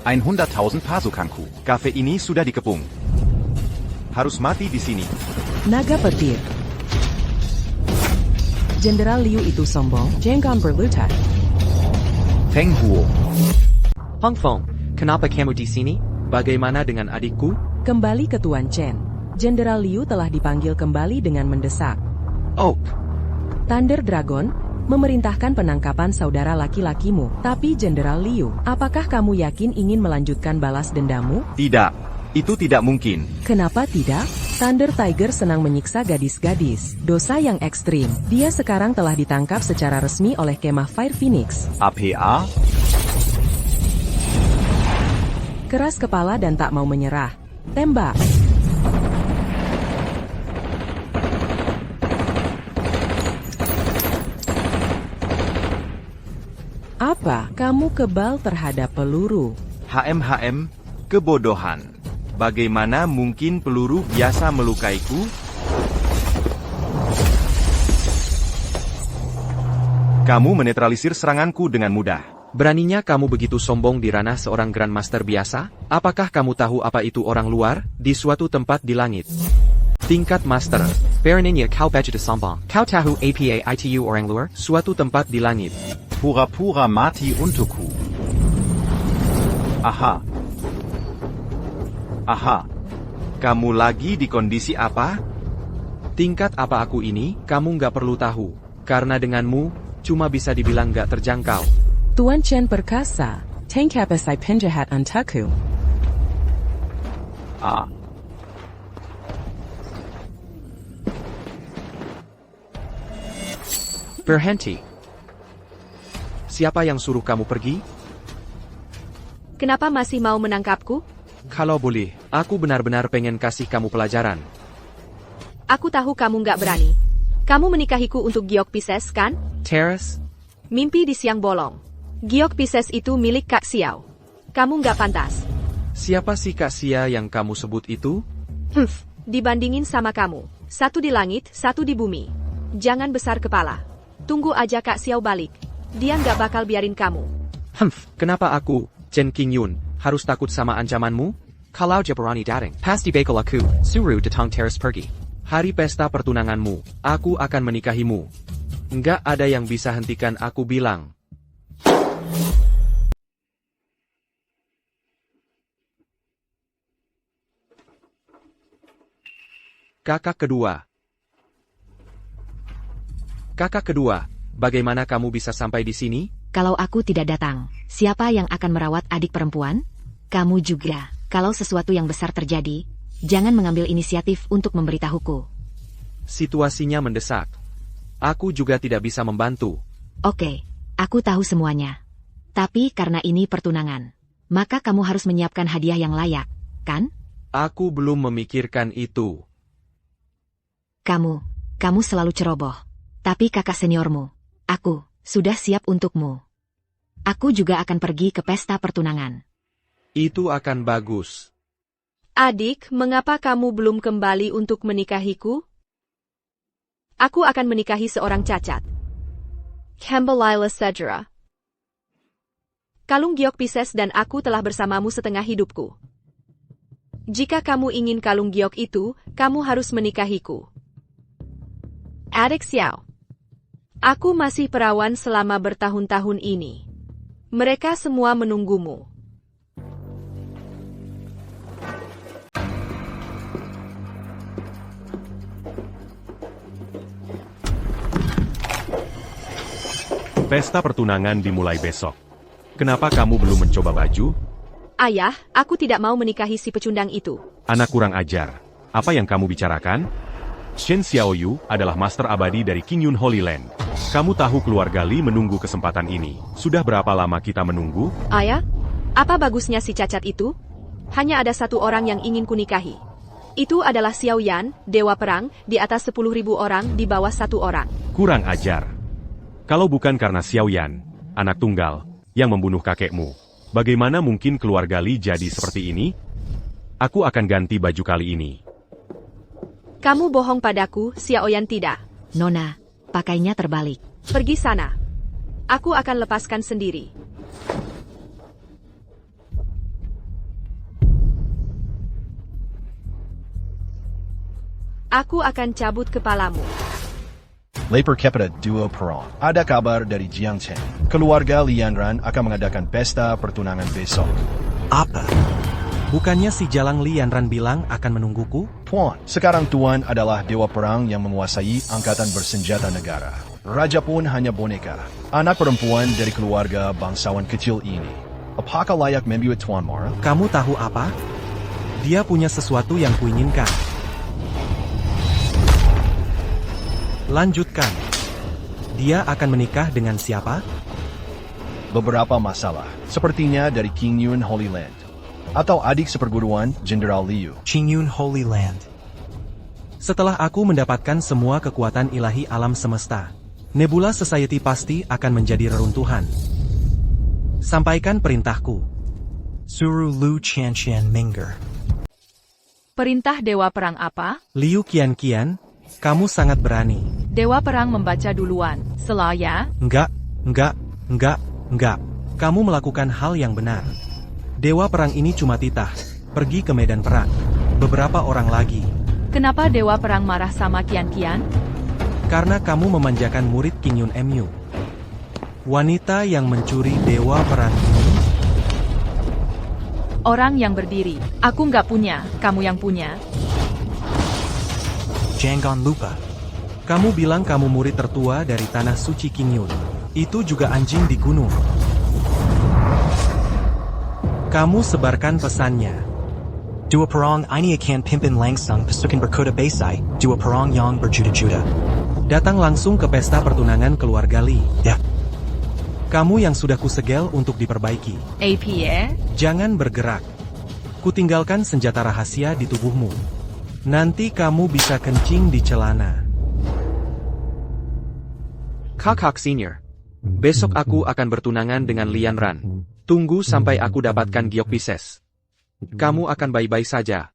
100.000 pasukanku. Kafe ini sudah dikepung. Harus mati di sini. Naga petir. Jenderal Liu itu sombong, jangan berlutut. Feng Huo. Hong Fong, kenapa kamu di sini? Bagaimana dengan adikku? Kembali ke Tuan Chen. Jenderal Liu telah dipanggil kembali dengan mendesak. Oh, Thunder Dragon memerintahkan penangkapan saudara laki-lakimu. Tapi Jenderal Liu, apakah kamu yakin ingin melanjutkan balas dendammu? Tidak, itu tidak mungkin. Kenapa tidak? Thunder Tiger senang menyiksa gadis-gadis. Dosa yang ekstrim. Dia sekarang telah ditangkap secara resmi oleh kemah Fire Phoenix. APA? Keras kepala dan tak mau menyerah. Tembak. Apa? Kamu kebal terhadap peluru? HMHM, kebodohan. Bagaimana mungkin peluru biasa melukaiku? Kamu menetralisir seranganku dengan mudah. beraninya kamu begitu sombong di ranah seorang Grandmaster biasa? Apakah kamu tahu apa itu orang luar, di suatu tempat di langit? Tingkat Master. Beraninya kau begitu sombong. Kau tahu apa itu orang luar? Suatu tempat di langit. Pura-pura mati untukku. Aha. Aha. Kamu lagi di kondisi apa? Tingkat apa aku ini, kamu nggak perlu tahu. Karena denganmu, cuma bisa dibilang nggak terjangkau. Tuan Chen perkasa. Tangkap saya penjahat untukku. Ah. Berhenti. Siapa yang suruh kamu pergi? Kenapa masih mau menangkapku? Kalau boleh, aku benar-benar pengen kasih kamu pelajaran. Aku tahu kamu nggak berani. Kamu menikahiku untuk giok Pisces, kan? Terrace? Mimpi di siang bolong. Giok Pisces itu milik Kak Xiao. Kamu nggak pantas. Siapa sih Kak Xia yang kamu sebut itu? Dibandingin sama kamu. Satu di langit, satu di bumi. Jangan besar kepala. Tunggu aja Kak Xiao balik. Dia nggak bakal biarin kamu. Kenapa aku, Chen Qingyun, harus takut sama ancamanmu? Kalau dia berani datang, pasti bakal aku, suruh datang terus pergi. Hari pesta pertunanganmu, aku akan menikahimu. Nggak ada yang bisa hentikan aku bilang. Kakak kedua, bagaimana kamu bisa sampai di sini? Kalau aku tidak datang, siapa yang akan merawat adik perempuan? Kamu juga. Kalau sesuatu yang besar terjadi, jangan mengambil inisiatif untuk memberitahuku. Situasinya mendesak. Aku juga tidak bisa membantu. Oke, aku tahu semuanya. Tapi karena ini pertunangan, maka kamu harus menyiapkan hadiah yang layak, kan? Aku belum memikirkan itu. Kamu selalu ceroboh. Tapi kakak seniormu, aku, sudah siap untukmu. Aku juga akan pergi ke pesta pertunangan. Itu akan bagus. Adik, mengapa kamu belum kembali untuk menikahiku? Aku akan menikahi seorang cacat. Cambalila Sedra. Kalung giok Pisces dan aku telah bersamamu setengah hidupku. Jika kamu ingin kalung giok itu, kamu harus menikahiku. Adik Xiao. Aku masih perawan selama bertahun-tahun ini. Mereka semua menunggumu. Pesta pertunangan dimulai besok. Kenapa kamu belum mencoba baju? Ayah, aku tidak mau menikahi si pecundang itu. Anak kurang ajar. Apa yang kamu bicarakan? Shen Xiaoyu adalah master abadi dari Qingyun Holy Land. Kamu tahu keluarga Li menunggu kesempatan ini. Sudah berapa lama kita menunggu? Ayah, apa bagusnya si cacat itu? Hanya ada satu orang yang ingin kunikahi. Itu adalah Xiao Yan, dewa perang, di atas 10.000 orang, di bawah 1 orang. Kurang ajar. Kalau bukan karena Xiao Yan, anak tunggal, yang membunuh kakekmu, bagaimana mungkin keluarga Li jadi seperti ini? Aku akan ganti baju kali ini. Kamu bohong padaku, Xiao Yan tidak. Nona, pakainya terbalik. Pergi sana. Aku akan lepaskan sendiri. Aku akan cabut kepalamu. Lapor kepada Duo Perong. Ada kabar dari Jiangchen. Keluarga Lianran akan mengadakan pesta pertunangan besok. Apa? Bukannya si Jalang Lianran bilang akan menungguku? Tuan, sekarang Tuan adalah dewa perang yang menguasai angkatan bersenjata negara. Raja pun hanya boneka. Anak perempuan dari keluarga bangsawan kecil ini. Apakah layak membuat Tuan marah? Kamu tahu apa? Dia punya sesuatu yang kuinginkan. Lanjutkan. Dia akan menikah dengan siapa? Beberapa masalah. Sepertinya dari Qingyun Holy Land. Atau adik seperguruan Jenderal Liu. Qingyun Holy Land. Setelah aku mendapatkan semua kekuatan ilahi alam semesta, Nebula Society pasti akan menjadi reruntuhan. Sampaikan perintahku. Suru Lu Qianqian Minger. Perintah Dewa Perang apa? Liu Qianqian, kamu sangat berani. Dewa Perang membaca duluan. Selaya? Enggak. Kamu melakukan hal yang benar. Dewa Perang ini cuma titah. Pergi ke medan perang. Beberapa orang lagi. Kenapa Dewa Perang marah sama Qianqian? Karena kamu memanjakan murid Qingyun MU. Wanita yang mencuri Dewa Perang ini. Orang yang berdiri. Aku nggak punya, kamu yang punya. Jangan lupa. Kamu bilang kamu murid tertua dari tanah suci Qingyun. Itu juga anjing di gunung. Kamu sebarkan pesannya. Dua perang ini akan pimpin langsung pasukan berkuda besar. Dua perang yang berjuta-juta. Datang langsung ke pesta pertunangan keluarga Li. Ya. Kamu yang sudah kusegel untuk diperbaiki. APA? Jangan bergerak. Kutinggalkan senjata rahasia di tubuhmu. Nanti kamu bisa kencing di celana. Kakak Senior. Besok aku akan bertunangan dengan Lianran. Tunggu sampai aku dapatkan giok Pisces. Kamu akan baik-baik saja.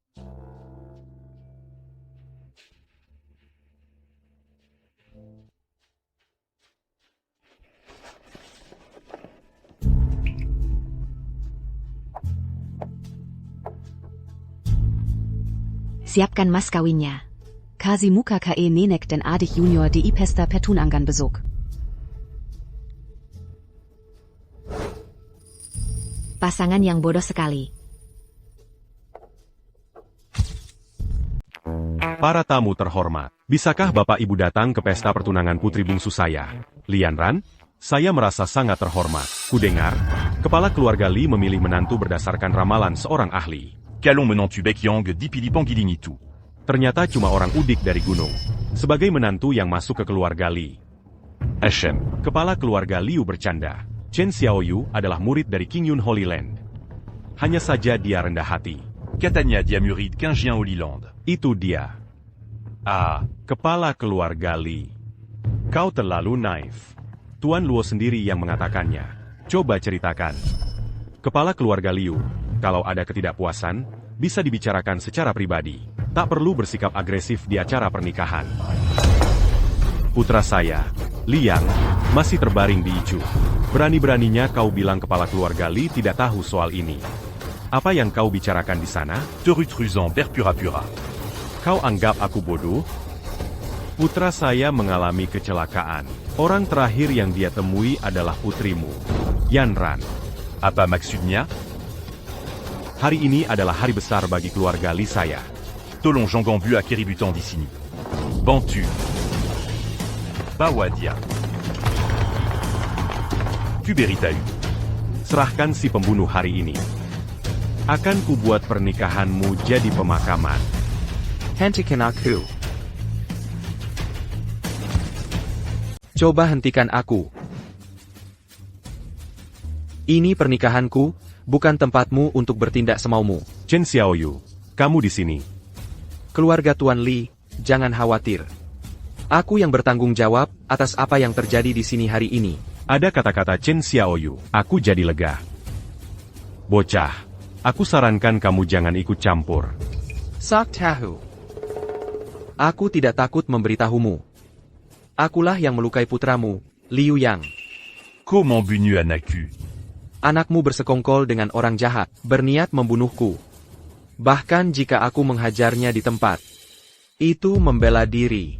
Siapkan mas kawinnya. Kazimuka KE Nenek dan adik junior di pesta pertunangan besok. Pasangan yang bodoh sekali. Para tamu terhormat, bisakah Bapak Ibu datang ke pesta pertunangan putri bungsu saya, Lianran? Saya merasa sangat terhormat. Kudengar, kepala keluarga Li memilih menantu berdasarkan ramalan seorang ahli. Calon menantu Bekyang dipilih Gilinitu. Ternyata cuma orang udik dari gunung. Sebagai menantu yang masuk ke keluarga Li. Ashen. Kepala keluarga Liu bercanda. Chen Xiaoyu adalah murid dari Qingyun Holy Land. Hanya saja dia rendah hati. Katanya dia murid Qingyun Holy Land. Itu dia. Kepala keluarga Li. Kau terlalu naif. Tuan Luo sendiri yang mengatakannya. Coba ceritakan. Kepala keluarga Liu, kalau ada ketidakpuasan, bisa dibicarakan secara pribadi. Tak perlu bersikap agresif di acara pernikahan. Putra saya, Liang, masih terbaring di Iju. Berani-beraninya kau bilang kepala keluarga Li tidak tahu soal ini. Apa yang kau bicarakan di sana? Terutrusant père pura-pura. Kau anggap aku bodoh? Putra saya mengalami kecelakaan. Orang terakhir yang dia temui adalah putrimu, Yanran. Apa maksudnya? Hari ini adalah hari besar bagi keluarga Li saya. Tolong Zhonggang bu à Kéributan d'ici. Bantu. Bawadia. Kuberitahu. Serahkan si pembunuh hari ini. Akan kubuat pernikahanmu jadi pemakaman. Hentikan aku. Coba hentikan aku. Ini pernikahanku, bukan tempatmu untuk bertindak semaumu. Chen Xiaoyu, kamu di sini. Keluarga Tuan Li, jangan khawatir. Aku yang bertanggung jawab atas apa yang terjadi di sini hari ini. Ada kata-kata Chen Xiaoyu, aku jadi lega. Bocah, aku sarankan kamu jangan ikut campur. Sak tahu. Aku tidak takut memberitahumu. Akulah yang melukai putramu, Liu Yang. Comment bunu anaku? Anakmu bersekongkol dengan orang jahat, berniat membunuhku. Bahkan jika aku menghajarnya di tempat. Itu membela diri.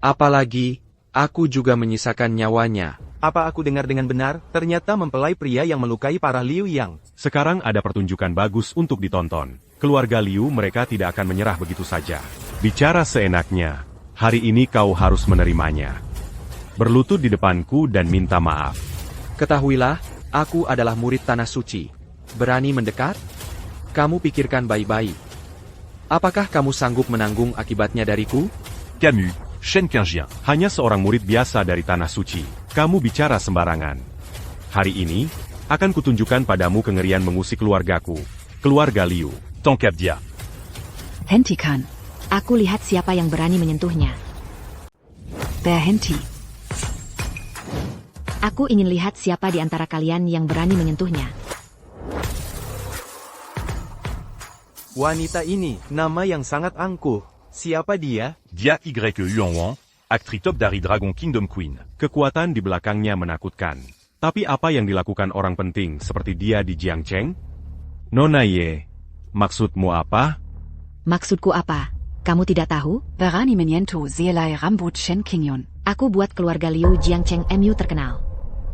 Apalagi, aku juga menyisakan nyawanya. Apa aku dengar dengan benar, ternyata mempelai pria yang melukai para Liu Yang. Sekarang ada pertunjukan bagus untuk ditonton. Keluarga Liu mereka tidak akan menyerah begitu saja. Bicara seenaknya, hari ini kau harus menerimanya. Berlutut di depanku dan minta maaf. Ketahuilah, aku adalah murid Tanah Suci. Berani mendekat? Kamu pikirkan baik-baik. Apakah kamu sanggup menanggung akibatnya dariku? Camus, Shen Qingjian. Hanya seorang murid biasa dari Tanah Suci. Kamu bicara sembarangan. Hari ini, akan kutunjukkan padamu kengerian mengusik keluargaku. Keluarga Liu. Tangkap dia. Hentikan. Aku lihat siapa yang berani menyentuhnya. Berhenti. Aku ingin lihat siapa di antara kalian yang berani menyentuhnya. Wanita ini, nama yang sangat angkuh. Siapa dia? Dia Yuanwang, aktris top dari Dragon Kingdom Queen. Kekuatan di belakangnya menakutkan. Tapi apa yang dilakukan orang penting seperti dia di Jiangcheng? Nona Ye, maksudmu apa? Maksudku apa? Kamu tidak tahu? Berani menyentuh Zielai rambut Shen Qingyun. Aku buat keluarga Liu Jiangcheng MU terkenal.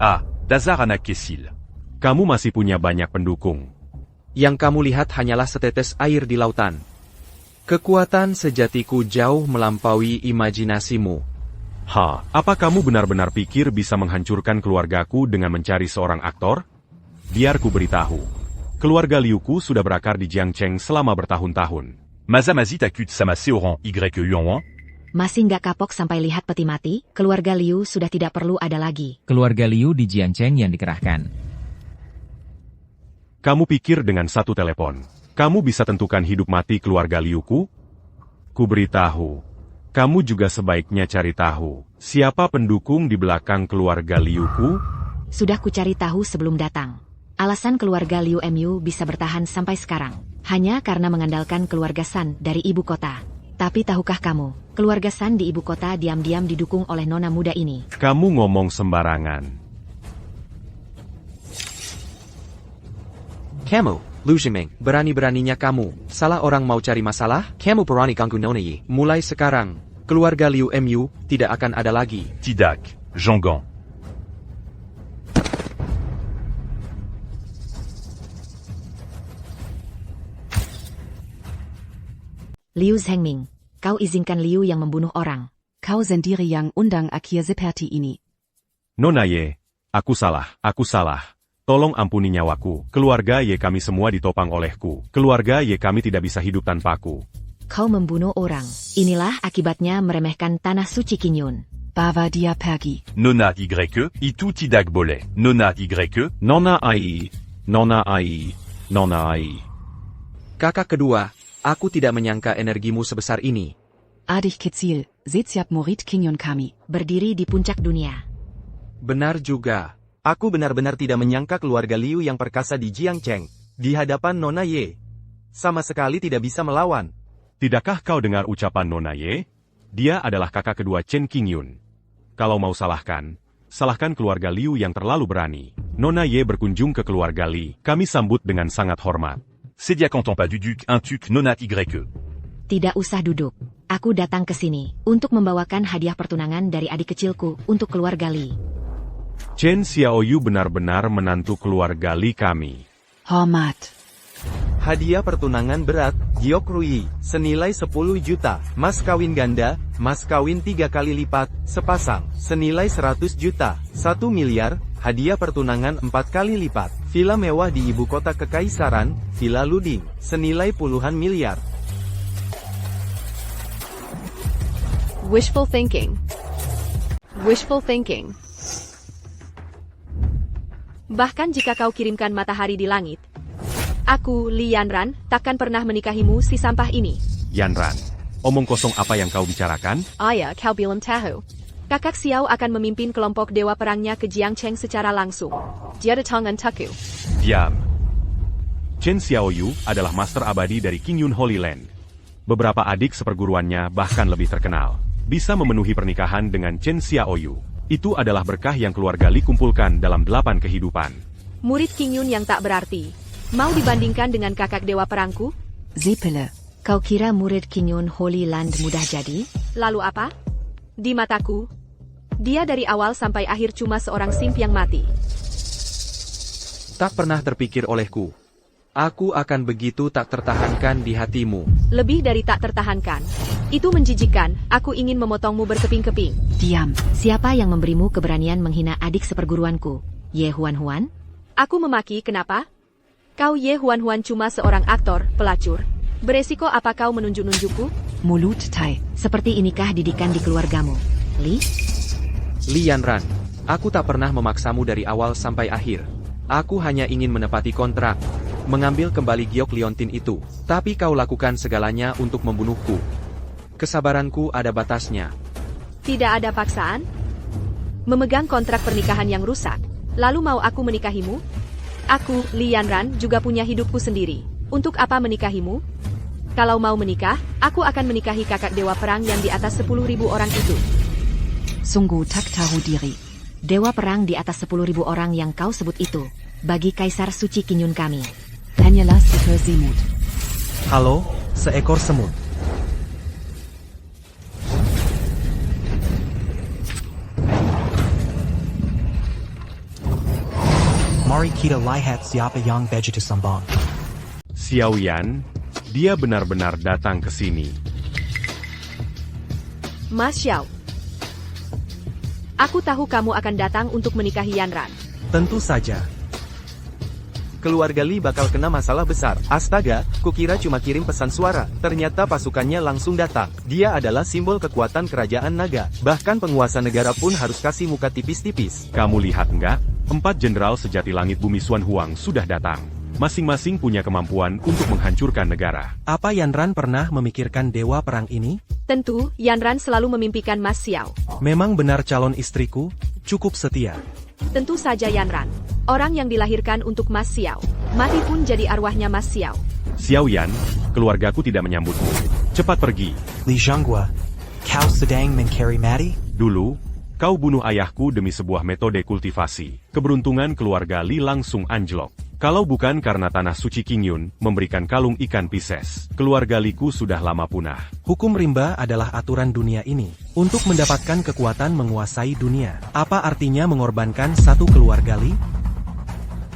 Ah, dasar anak kesil. Kamu masih punya banyak pendukung. Yang kamu lihat hanyalah setetes air di lautan. Kekuatan sejatiku jauh melampaui imajinasimu. Apa kamu benar-benar pikir bisa menghancurkan keluargaku dengan mencari seorang aktor? Biar ku beritahu. Keluarga Liuku sudah berakar di Jiangcheng selama bertahun-tahun. Mazamazi takut sama seorang Yuanwang? Masih nggak kapok sampai lihat peti mati? Keluarga Liu sudah tidak perlu ada lagi. Keluarga Liu di Jiangcheng yang dikerahkan. Kamu pikir dengan satu telepon, kamu bisa tentukan hidup mati keluarga Liuku? Ku beritahu, kamu juga sebaiknya cari tahu, siapa pendukung di belakang keluarga Liuku? Sudah ku cari tahu sebelum datang. Alasan keluarga Liu MU bisa bertahan sampai sekarang, hanya karena mengandalkan keluarga San dari ibu kota. Tapi tahukah kamu, keluarga San di ibu kota diam-diam didukung oleh nona muda ini. Kamu ngomong sembarangan. Kamu, Lu Ximing, berani-beraninya kamu, salah orang mau cari masalah? Kamu berani ganggu Nona Yi. Mulai sekarang, keluarga Liu MU tidak akan ada lagi. Tidak, Zhonggang. Liu Zhengming, kau izinkan Liu yang membunuh orang. Kau sendiri yang undang akhir seperti ini. Nona Ye, aku salah. Tolong ampuni nyawaku. Keluarga Ye kami semua ditopang olehku. Keluarga Ye kami tidak bisa hidup tanpaku. Kau membunuh orang. Inilah akibatnya meremehkan Tanah Suci Qingyun. Bawa dia pergi. Nona Y, itu tidak boleh. Nona Y. Nona Ai. Nona Ai. Nona Ai. Kakak kedua, aku tidak menyangka energimu sebesar ini. Adik kecil, setiap murid King Yun kami. Berdiri di puncak dunia. Benar juga. Aku benar-benar tidak menyangka keluarga Liu yang perkasa di Jiangcheng. Di hadapan Nona Ye. Sama sekali tidak bisa melawan. Tidakkah kau dengar ucapan Nona Ye? Dia adalah kakak kedua Chen Qingyun. Kalau mau salahkan keluarga Liu yang terlalu berani. Nona Ye berkunjung ke keluarga Li. Kami sambut dengan sangat hormat. C'est dia canton pas du duc, un tuc nonat YE. Tidak usah duduk. Aku datang ke sini untuk membawakan hadiah pertunangan dari adik kecilku untuk keluarga Li. Chen Xiaoyu benar-benar menantu keluarga Li kami. Hormat. Hadiah pertunangan berat, giok rui, senilai 10 juta. Mas kawin ganda, mas kawin 3 kali lipat, sepasang, senilai 100 juta. 1 miliar, hadiah pertunangan 4 kali lipat. Villa mewah di ibu kota kekaisaran, Villa Luding, senilai puluhan miliar. Wishful thinking. Wishful thinking. Bahkan jika kau kirimkan matahari di langit, aku, Li Yanran, takkan pernah menikahimu si sampah ini. Yanran, omong kosong apa yang kau bicarakan? Ayah, kau belum tahu. Kakak Xiao akan memimpin kelompok dewa perangnya ke Jiangcheng secara langsung. Dia datang untukku. Diam. Chen Xiaoyu adalah master abadi dari King Yun Holy Land. Beberapa adik seperguruannya bahkan lebih terkenal. Bisa memenuhi pernikahan dengan Chen Xiaoyu. Itu adalah berkah yang keluarga Li kumpulkan dalam 8 kehidupan. Murid King Yun yang tak berarti. Mau dibandingkan dengan kakak dewa perangku? Zepele. Kau kira murid King Yun Holy Land mudah jadi? Lalu apa? Di mataku, dia dari awal sampai akhir cuma seorang simp yang mati. Tak pernah terpikir olehku. Aku akan begitu tak tertahankan di hatimu. Lebih dari tak tertahankan. Itu menjijikkan, aku ingin memotongmu berkeping-keping. Diam. Siapa yang memberimu keberanian menghina adik seperguruanku? Ye Huan-Huan? Aku memaki, kenapa? Kau Ye Huan-Huan cuma seorang aktor, pelacur. Beresiko apa kau menunjuk-nunjukku? Mulut Tai. Seperti inikah didikan di keluargamu, Li? Li Yanran, aku tak pernah memaksamu dari awal sampai akhir. Aku hanya ingin menepati kontrak, mengambil kembali giok liontin itu. Tapi kau lakukan segalanya untuk membunuhku. Kesabaranku ada batasnya. Tidak ada paksaan? Memegang kontrak pernikahan yang rusak, lalu mau aku menikahimu? Aku, Li Yanran, juga punya hidupku sendiri. Untuk apa menikahimu? Kalau mau menikah, aku akan menikahi kakak dewa perang yang di atas 10.000 orang itu. Sungguh tak tahu diri. Dewa perang di atas 10.000 orang yang kau sebut itu, bagi kaisar suci King Yun kami. Hanyalah seekor semut. Halo, seekor semut. Mari kita lihat siapa yang begitu sombong. Xiao Yan, dia benar-benar datang ke sini. Mas Xiao, aku tahu kamu akan datang untuk menikahi Yanran. Tentu saja. Keluarga Li bakal kena masalah besar. Astaga, kukira cuma kirim pesan suara. Ternyata pasukannya langsung datang. Dia adalah simbol kekuatan kerajaan naga. Bahkan penguasa negara pun harus kasih muka tipis-tipis. Kamu lihat enggak? 4 jenderal sejati langit bumi Xuan Huang sudah datang. Masing-masing punya kemampuan untuk menghancurkan negara. Apa Yanran pernah memikirkan dewa perang ini? Tentu, Yanran selalu memimpikan Mas Xiao. Memang benar calon istriku, cukup setia. Tentu saja Yanran. Orang yang dilahirkan untuk Mas Xiao. Mati pun jadi arwahnya Mas Xiao. Xiao Yan, keluargaku tidak menyambutmu. Cepat pergi. Li Zhonghua, kau sedang mencari mati? Dulu, kau bunuh ayahku demi sebuah metode kultivasi. Keberuntungan keluarga Li langsung anjlok. Kalau bukan karena tanah suci King Yun memberikan kalung ikan Pisces, keluarga Liku sudah lama punah. Hukum rimba adalah aturan dunia ini. Untuk mendapatkan kekuatan menguasai dunia. Apa artinya mengorbankan satu keluarga Li?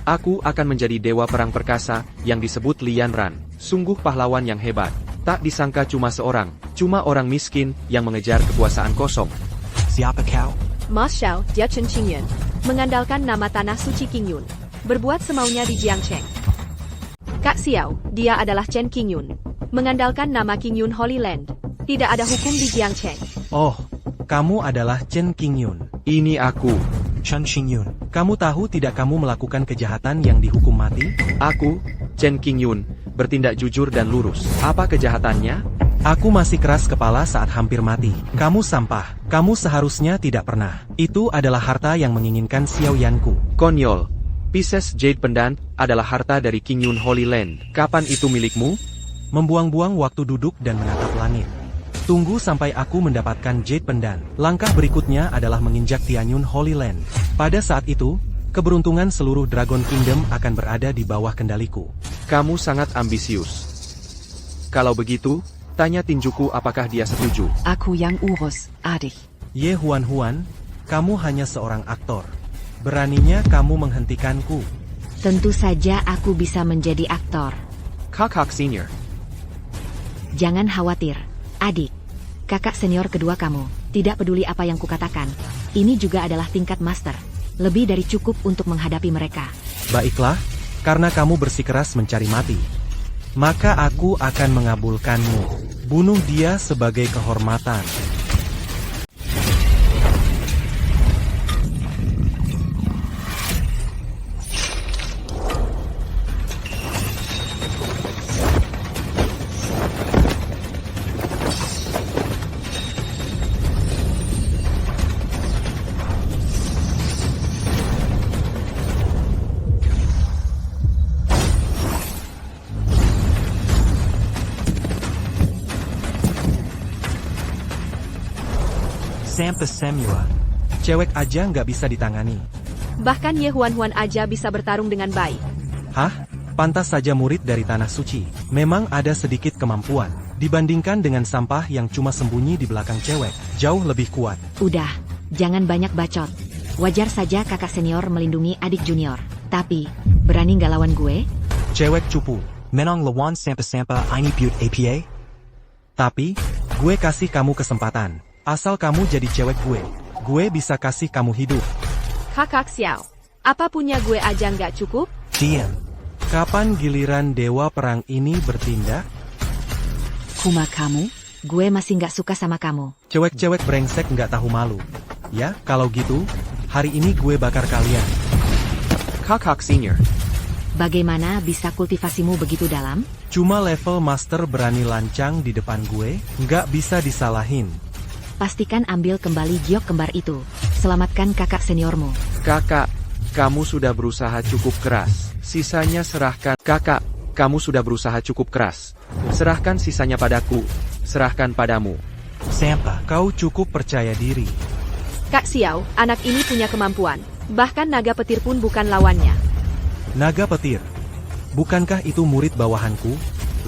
Aku akan menjadi dewa perang perkasa yang disebut Li Yanran. Sungguh pahlawan yang hebat. Tak disangka cuma seorang, cuma orang miskin yang mengejar kekuasaan kosong. Siapa kau? Mas Xiao, dia Chen Qingyun. Mengandalkan nama tanah suci King Yun. Berbuat semaunya di Jiangcheng. Kak Xiao, dia adalah Chen King Yun. Mengandalkan nama King Yun Holy Land. Tidak ada hukum di Jiangcheng. Oh, kamu adalah Chen King Yun. Ini aku. Chen Qingyun. Kamu tahu tidak kamu melakukan kejahatan yang dihukum mati? Aku, Chen King Yun, bertindak jujur dan lurus. Apa kejahatannya? Aku masih keras kepala saat hampir mati. Kamu sampah. Kamu seharusnya tidak pernah. Itu adalah harta yang menginginkan Xiao Yanku. Konyol. Pieces Jade Pendant adalah harta dari King Yun Holy Land. Kapan itu milikmu? Membuang-buang waktu duduk dan menatap langit. Tunggu sampai aku mendapatkan Jade Pendant. Langkah berikutnya adalah menginjak Tianyun Holy Land. Pada saat itu, keberuntungan seluruh Dragon Kingdom akan berada di bawah kendaliku. Kamu sangat ambisius. Kalau begitu, tanya tinjuku apakah dia setuju. Aku yang urus, adik. Ye Huan, kamu hanya seorang aktor. Beraninya kamu menghentikanku. Tentu saja aku bisa menjadi aktor. Kakak senior. Jangan khawatir, adik. Kakak senior kedua kamu, tidak peduli apa yang kukatakan. Ini juga adalah tingkat master. Lebih dari cukup untuk menghadapi mereka. Baiklah, karena kamu bersikeras mencari mati, maka aku akan mengabulkanmu. Bunuh dia sebagai kehormatan. Sampa Semua. Cewek aja nggak bisa ditangani. Bahkan Ye Huan aja bisa bertarung dengan baik. Hah? Pantas saja murid dari Tanah Suci. Memang ada sedikit kemampuan. Dibandingkan dengan sampah yang cuma sembunyi di belakang cewek. Jauh lebih kuat. Udah, jangan banyak bacot. Wajar saja kakak senior melindungi adik junior. Tapi, berani nggak lawan gue? Cewek cupu. Menong lawan Sampa ini buat APA? Tapi, gue kasih kamu kesempatan. Asal kamu jadi cewek gue bisa kasih kamu hidup. Kakak Xiao, apa punya gue aja nggak cukup? Diam. Kapan giliran dewa perang ini bertindak? Kuma kamu, gue masih nggak suka sama kamu. Cewek-cewek brengsek nggak tahu malu. Ya, kalau gitu, hari ini gue bakar kalian. Kakak senior. Bagaimana bisa kultivasimu begitu dalam? Cuma level master berani lancang di depan gue, nggak bisa disalahin. Pastikan ambil kembali giok kembar itu. Selamatkan kakak seniormu. Kakak, kamu sudah berusaha cukup keras. Sisanya serahkan. Kakak, kamu sudah berusaha cukup keras. Serahkan sisanya padaku. Serahkan padamu. Sampa, kau cukup percaya diri. Kak Xiao, anak ini punya kemampuan. Bahkan naga petir pun bukan lawannya. Naga petir? Bukankah itu murid bawahanku,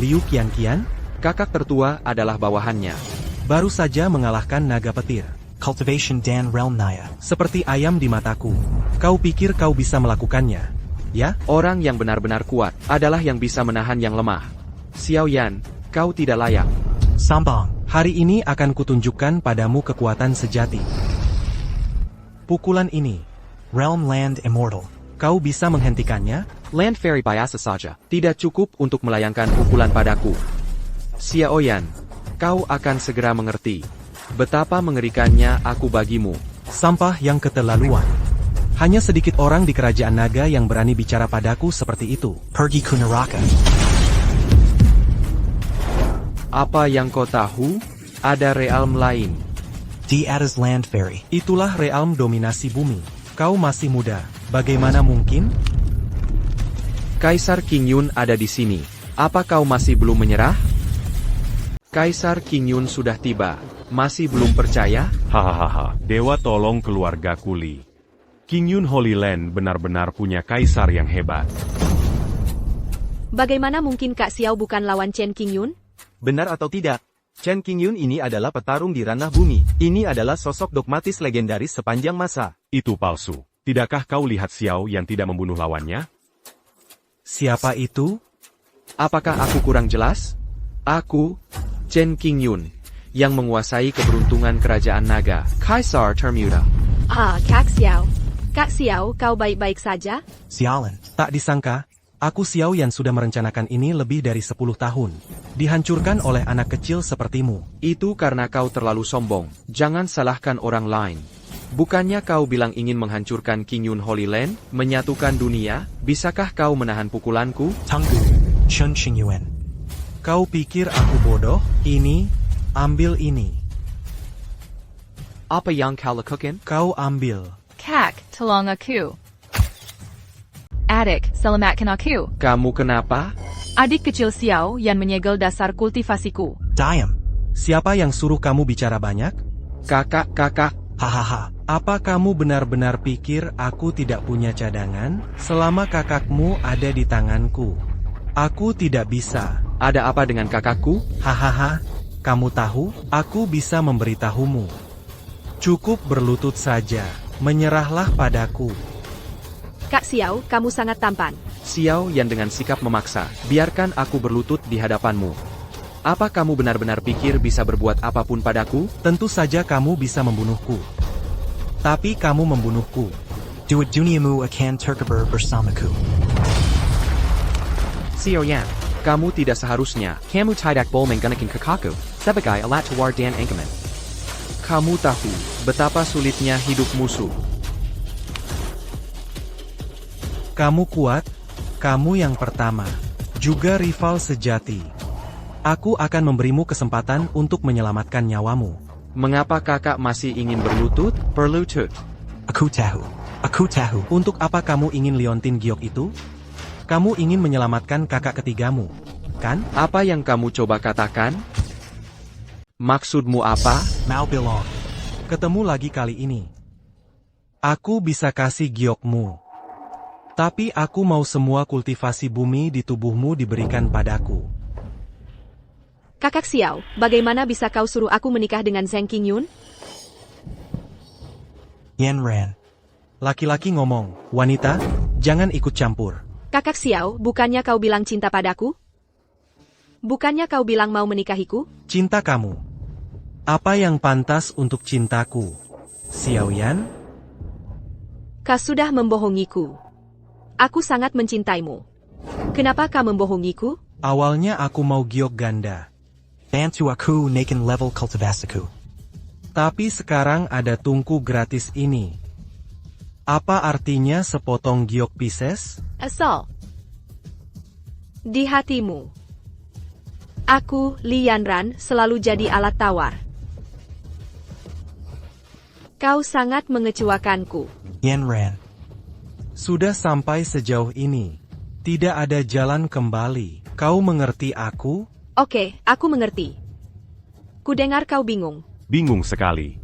Liu Qianqian? Kakak tertua adalah bawahannya. Baru saja mengalahkan naga petir. Cultivation Dan Realm Naya. Seperti ayam di mataku. Kau pikir kau bisa melakukannya? Ya? Orang yang benar-benar kuat adalah yang bisa menahan yang lemah. Xiao Yan, kau tidak layak. Sambang. Hari ini akan kutunjukkan padamu kekuatan sejati. Pukulan ini. Realm Land Immortal. Kau bisa menghentikannya? Land Fairy biasa saja. Tidak cukup untuk melayangkan pukulan padaku. Xiao Yan, kau akan segera mengerti betapa mengerikannya aku bagimu. Sampah yang keterlaluan. Hanya sedikit orang di kerajaan naga yang berani bicara padaku seperti itu. Pergi ke neraka. Apa yang kau tahu? Ada realm lain. Di atas Land Fairy. Itulah realm dominasi bumi. Kau masih muda. Bagaimana mungkin? Kaisar King Yun ada di sini. Apa kau masih belum menyerah? Kaisar King Yun sudah tiba. Masih belum percaya? Hahaha, dewa tolong keluarga Kuli. King Yun Holy Land benar-benar punya kaisar yang hebat. Bagaimana mungkin Kak Xiao bukan lawan Chen King Yun? Benar atau tidak? Chen King Yun ini adalah petarung di ranah bumi. Ini adalah sosok dogmatis legendaris sepanjang masa. Itu palsu. Tidakkah kau lihat Xiao yang tidak membunuh lawannya? Siapa itu? Apakah aku kurang jelas? Aku, Chen King Yun, yang menguasai keberuntungan kerajaan naga, Kaisar Termuda. Kak Xiao. Kak Xiao, kau baik-baik saja? Sialan. Tak disangka, aku Xiao yang sudah merencanakan ini lebih dari 10 tahun. Dihancurkan oleh anak kecil sepertimu. Itu karena kau terlalu sombong. Jangan salahkan orang lain. Bukannya kau bilang ingin menghancurkan King Yun Holy Land, menyatukan dunia? Bisakah kau menahan pukulanku? Tunggu, Chun Qingyuan. Kau pikir aku bodoh? Ini, ambil ini. Apa yang kau lakukan? Kau ambil. Kak, tolong aku. Adik, selamatkan aku. Kamu kenapa? Adik kecil Xiao yang menyegel dasar kultivasiku. Diam. Siapa yang suruh kamu bicara banyak? Kakak. Hahaha, apa kamu benar-benar pikir aku tidak punya cadangan? Selama kakakmu ada di tanganku, aku tidak bisa. Ada apa dengan kakakku? Hahaha, kamu tahu, aku bisa memberitahumu. Cukup berlutut saja, menyerahlah padaku. Kak Xiao, kamu sangat tampan. Xiao Yan dengan sikap memaksa, biarkan aku berlutut di hadapanmu. Apa kamu benar-benar pikir bisa berbuat apapun padaku? Tentu saja kamu bisa membunuhku. Tapi kamu membunuhku. Dua duniamu akan terkubur bersamaku. Xiao Yan, kamu tidak seharusnya. Kamu tidak boleh menggunakan kakakku sebagai alat tawar dan ancaman. Kamu tahu betapa sulitnya hidup musuh. Kamu kuat, kamu yang pertama, juga rival sejati. Aku akan memberimu kesempatan untuk menyelamatkan nyawamu. Mengapa kakak masih ingin berlutut? Berlutut. Aku tahu. Untuk apa kamu ingin liontin giok itu? Kamu ingin menyelamatkan kakak ketigamu, kan? Apa yang kamu coba katakan? Maksudmu apa? Mau belong. Ketemu lagi kali ini. Aku bisa kasih giokmu. Tapi aku mau semua kultivasi bumi di tubuhmu diberikan padaku. Kakak Xiao, bagaimana bisa kau suruh aku menikah dengan Zheng Qingyun? Yanran. Laki-laki ngomong, wanita, jangan ikut campur. Kakak Xiao, bukannya kau bilang cinta padaku? Bukannya kau bilang mau menikahiku? Cinta kamu. Apa yang pantas untuk cintaku? Xiao Yan? Kau sudah membohongiku. Aku sangat mencintaimu. Kenapa kau membohongiku? Awalnya aku mau giok ganda. Bantu aku naikin level kultivasiku. Tapi sekarang ada tungku gratis ini. Apa artinya sepotong giok Pisces? Asal. Di hatimu. Aku, Li Yanran, selalu jadi alat tawar. Kau sangat mengecewakanku. Yanran. Sudah sampai sejauh ini. Tidak ada jalan kembali. Kau mengerti aku? Oke, aku mengerti. Kudengar kau bingung. Bingung sekali.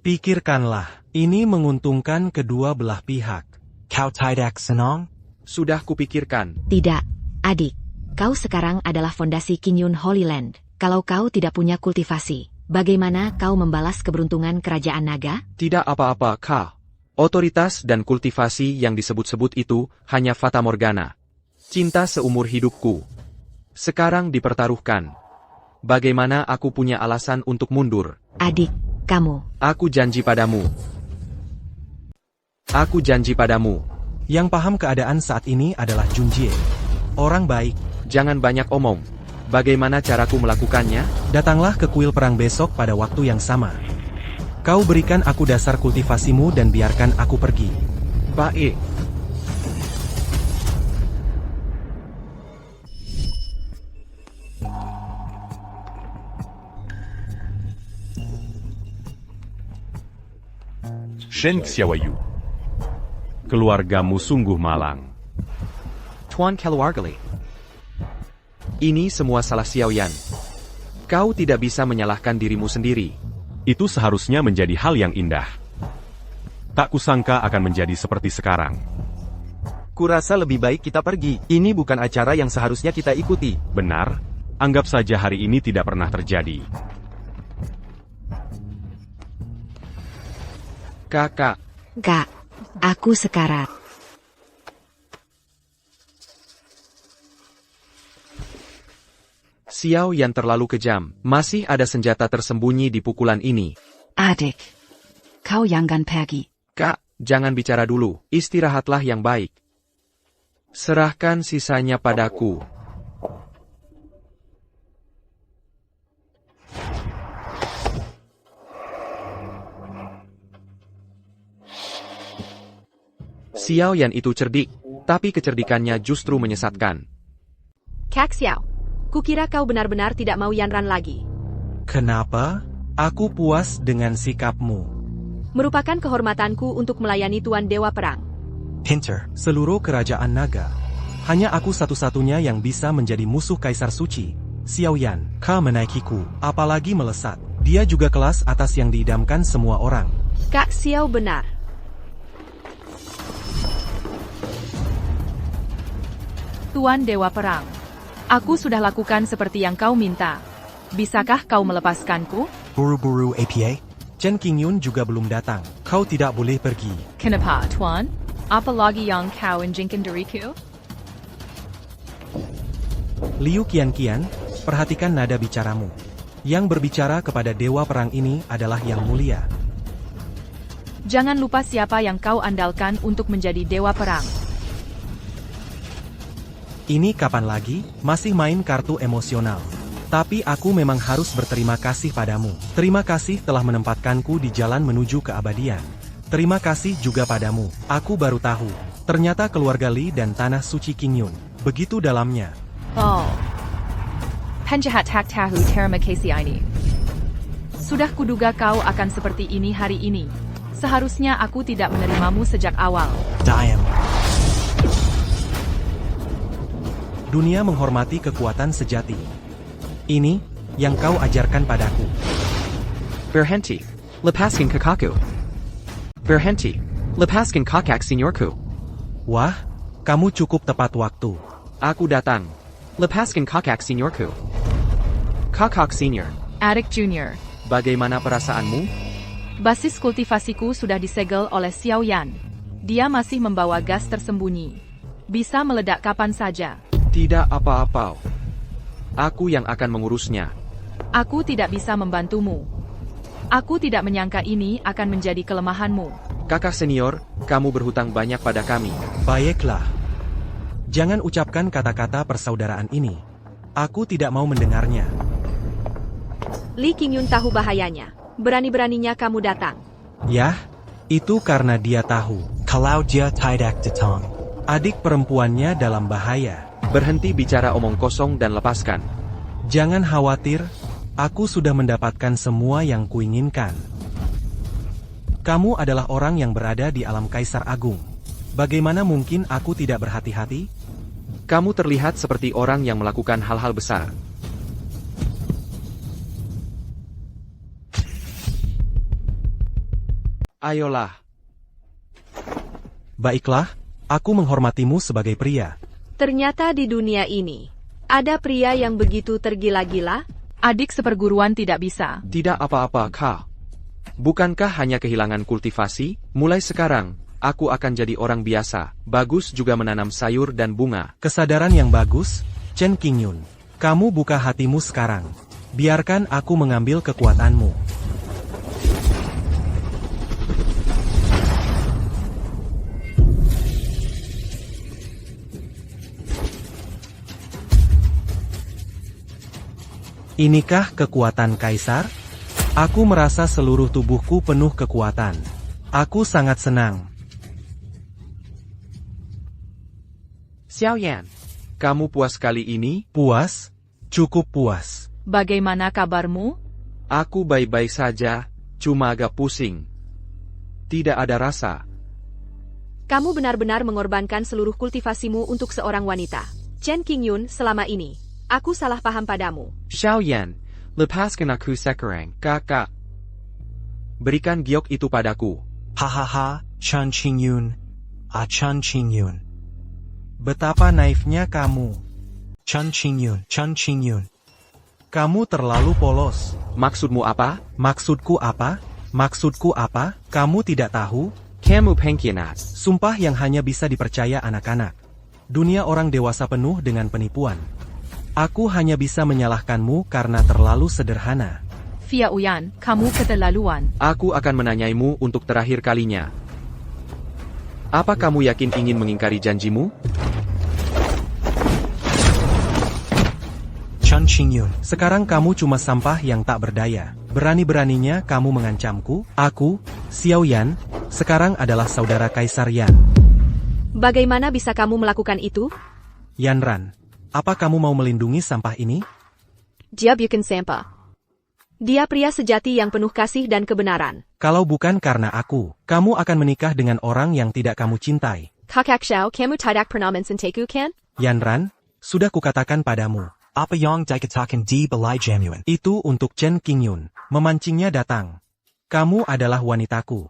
Pikirkanlah, ini menguntungkan kedua belah pihak. Kau tidak senang? Sudah kupikirkan. Tidak, adik. Kau sekarang adalah fondasi Qingyun Holy Land. Kalau kau tidak punya kultivasi, bagaimana kau membalas keberuntungan kerajaan naga? Tidak apa-apa, Kak. Otoritas dan kultivasi yang disebut-sebut itu hanya fata morgana. Cinta seumur hidupku. Sekarang dipertaruhkan. Bagaimana aku punya alasan untuk mundur? Adik, kamu. Aku janji padamu. Yang paham keadaan saat ini adalah Junjie. Orang baik. Jangan banyak omong. Bagaimana caraku melakukannya? Datanglah ke kuil perang besok pada waktu yang sama. Kau berikan aku dasar kultivasimu dan biarkan aku pergi. Baik. Shen Xiaoyu. Keluargamu sungguh malang. Tuan Keluargali. Ini semua salah Xiao Yan. Kau tidak bisa menyalahkan dirimu sendiri. Itu seharusnya menjadi hal yang indah. Tak kusangka akan menjadi seperti sekarang. Kurasa lebih baik kita pergi. Ini bukan acara yang seharusnya kita ikuti. Benar, anggap saja hari ini tidak pernah terjadi. Kakak. Kak, aku sekarat. Xiao Yan terlalu kejam. Masih ada senjata tersembunyi di pukulan ini. Adik, kau jangan pergi. Kak, jangan bicara dulu. Istirahatlah yang baik. Serahkan sisanya padaku. Xiao Yan itu cerdik, tapi kecerdikannya justru menyesatkan. Kak Xiao, kukira kau benar-benar tidak mau Yanran lagi. Kenapa? Aku puas dengan sikapmu. Merupakan kehormatanku untuk melayani Tuan Dewa Perang. Pinter. Seluruh kerajaan naga. Hanya aku satu-satunya yang bisa menjadi musuh Kaisar Suci. Xiao Yan, kau menaikiku, apalagi melesat. Dia juga kelas atas yang diidamkan semua orang. Kak Xiao benar. Tuan Dewa Perang, aku sudah lakukan seperti yang kau minta. Bisakah kau melepaskanku? Buru-buru APA? Chen Qingyun juga belum datang. Kau tidak boleh pergi. Kenapa, Tuan? Apalagi yang kau injinkan diriku? Liu Qianqian, perhatikan nada bicaramu. Yang berbicara kepada Dewa Perang ini adalah Yang Mulia. Jangan lupa siapa yang kau andalkan untuk menjadi Dewa Perang. Ini kapan lagi? Masih main kartu emosional. Tapi aku memang harus berterima kasih padamu. Terima kasih telah menempatkanku di jalan menuju keabadian. Terima kasih juga padamu. Aku baru tahu. Ternyata keluarga Li dan Tanah Suci Qingyun begitu dalamnya. Oh. Penjahat hak tahu terima kasih ini. Sudah kuduga kau akan seperti ini hari ini. Seharusnya aku tidak menerimamu sejak awal. Diam. Dunia menghormati kekuatan sejati. Ini yang kau ajarkan padaku. Berhenti. Lepaskan kakakku. Berhenti. Lepaskan kakak seniorku. Wah, kamu cukup tepat waktu. Aku datang. Lepaskan kakak seniorku. Kakak senior. Adik Junior. Bagaimana perasaanmu? Basis kultivasiku sudah disegel oleh Xiao Yan. Dia masih membawa gas tersembunyi. Bisa meledak kapan saja. Tidak apa-apa. Aku yang akan mengurusnya. Aku tidak bisa membantumu. Aku tidak menyangka ini akan menjadi kelemahanmu. Kakak senior, kamu berhutang banyak pada kami. Baiklah. Jangan ucapkan kata-kata persaudaraan ini. Aku tidak mau mendengarnya. Li Qingyun tahu bahayanya. Berani-beraninya kamu datang. Yah, itu karena dia tahu. Kalau dia tidak datang. Adik perempuannya dalam bahaya. Berhenti bicara omong kosong dan lepaskan. Jangan khawatir, aku sudah mendapatkan semua yang kuinginkan. Kamu adalah orang yang berada di alam Kaisar Agung. Bagaimana mungkin aku tidak berhati-hati? Kamu terlihat seperti orang yang melakukan hal-hal besar. Ayolah. Baiklah, aku menghormatimu sebagai pria. Ternyata di dunia ini, ada pria yang begitu tergila-gila? Adik seperguruan tidak bisa. Tidak apa-apa, Kak. Bukankah hanya kehilangan kultivasi? Mulai sekarang, aku akan jadi orang biasa. Bagus juga menanam sayur dan bunga. Kesadaran yang bagus, Chen Qingyun. Kamu buka hatimu sekarang. Biarkan aku mengambil kekuatanmu. Inikah kekuatan Kaisar? Aku merasa seluruh tubuhku penuh kekuatan. Aku sangat senang. Xiao Yan, kamu puas kali ini? Puas? Cukup puas. Bagaimana kabarmu? Aku baik-baik saja, cuma agak pusing. Tidak ada rasa. Kamu benar-benar mengorbankan seluruh kultivasimu untuk seorang wanita. Chen Qingyun, selama ini, aku salah paham padamu. Xiao Yan, lepaskan aku sekarang, kakak. Berikan giok itu padaku. Hahaha, Chen Qingyun. Chen Qingyun. Betapa naifnya kamu. Chen Qingyun, Chen Qingyun. Kamu terlalu polos. Maksudmu apa? Maksudku apa? Maksudku apa? Kamu tidak tahu? Kamu pengkhianat. Sumpah yang hanya bisa dipercaya anak-anak. Dunia orang dewasa penuh dengan penipuan. Aku hanya bisa menyalahkanmu karena terlalu sederhana. Xiao Yan, kamu keterlaluan. Aku akan menanyaimu untuk terakhir kalinya. Apa kamu yakin ingin mengingkari janjimu? Chen Qingyun. Sekarang kamu cuma sampah yang tak berdaya. Berani-beraninya kamu mengancamku. Aku, Xiao Yan, sekarang adalah saudara Kaisar Yan. Bagaimana bisa kamu melakukan itu? Yanran, Apa kamu mau melindungi sampah ini? Dia bukan sampah. Dia pria sejati yang penuh kasih dan kebenaran. Kalau bukan karena aku, kamu akan menikah dengan orang yang tidak kamu cintai. Kakak Xiao, kamu tidak pernah mencintai kan? Yanran, sudah kukatakan padamu. Apa yang dikatakan di balai jamuan? Itu untuk Chen Qingyun, memancingnya datang. Kamu adalah wanitaku.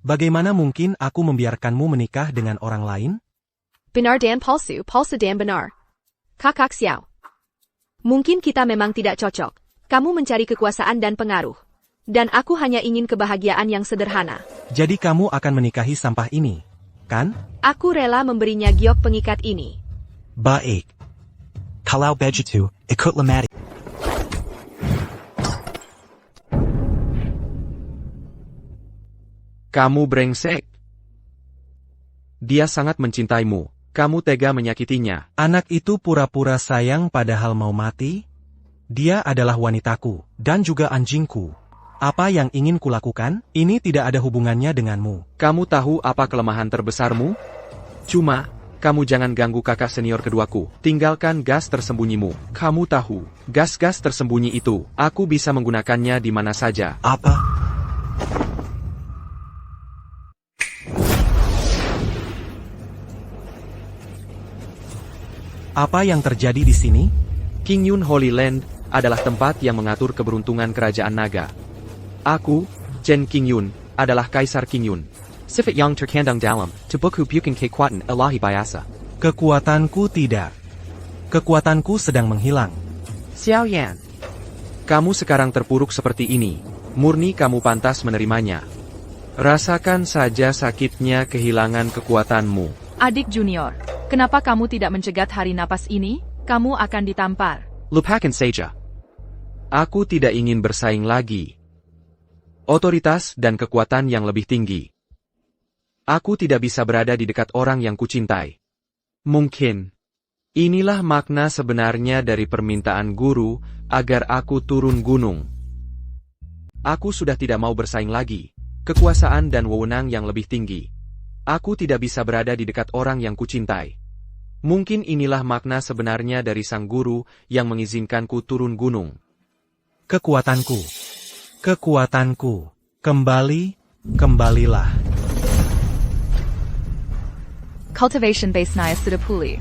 Bagaimana mungkin aku membiarkanmu menikah dengan orang lain? Benar dan palsu dan benar. Kakak Xiao. Mungkin kita memang tidak cocok. Kamu mencari kekuasaan dan pengaruh. Dan aku hanya ingin kebahagiaan yang sederhana. Jadi kamu akan menikahi sampah ini, kan? Aku rela memberinya giok pengikat ini. Baik. Kalau begitu, ikutlah mari. Kamu brengsek. Dia sangat mencintaimu. Kamu tega menyakitinya. Anak itu pura-pura sayang padahal mau mati? Dia adalah wanitaku, dan juga anjingku. Apa yang ingin kulakukan? Ini tidak ada hubungannya denganmu. Kamu tahu apa kelemahan terbesarmu? Cuma, kamu jangan ganggu kakak senior keduaku. Tinggalkan gas tersembunyimu. Kamu tahu, gas-gas tersembunyi itu, aku bisa menggunakannya di mana saja. Apa? Apa yang terjadi di sini? Qingyun Holy Land adalah tempat yang mengatur keberuntungan kerajaan naga. Aku, Chen Qingyun, adalah Kaisar Qingyun. Sifat yang terkandang dalam tubuhku bukan kekuatan ilahi biasa. Kekuatanku tidak. Kekuatanku sedang menghilang. Xiao Yan. Kamu sekarang terpuruk seperti ini. Murni kamu pantas menerimanya. Rasakan saja sakitnya kehilangan kekuatanmu. Adik junior, kenapa kamu tidak mencegat hari napas ini? Kamu akan ditampar. Lupakan saja. Aku tidak ingin bersaing lagi. Otoritas dan kekuatan yang lebih tinggi. Aku tidak bisa berada di dekat orang yang kucintai. Mungkin. Inilah makna sebenarnya dari permintaan guru, agar aku turun gunung. Aku sudah tidak mau bersaing lagi. Kekuasaan dan wewenang yang lebih tinggi. Aku tidak bisa berada di dekat orang yang kucintai. Mungkin inilah makna sebenarnya dari sang guru yang mengizinkanku turun gunung. Kekuatanku. Kekuatanku. Kembalilah. Cultivation base Naya sudah pulih.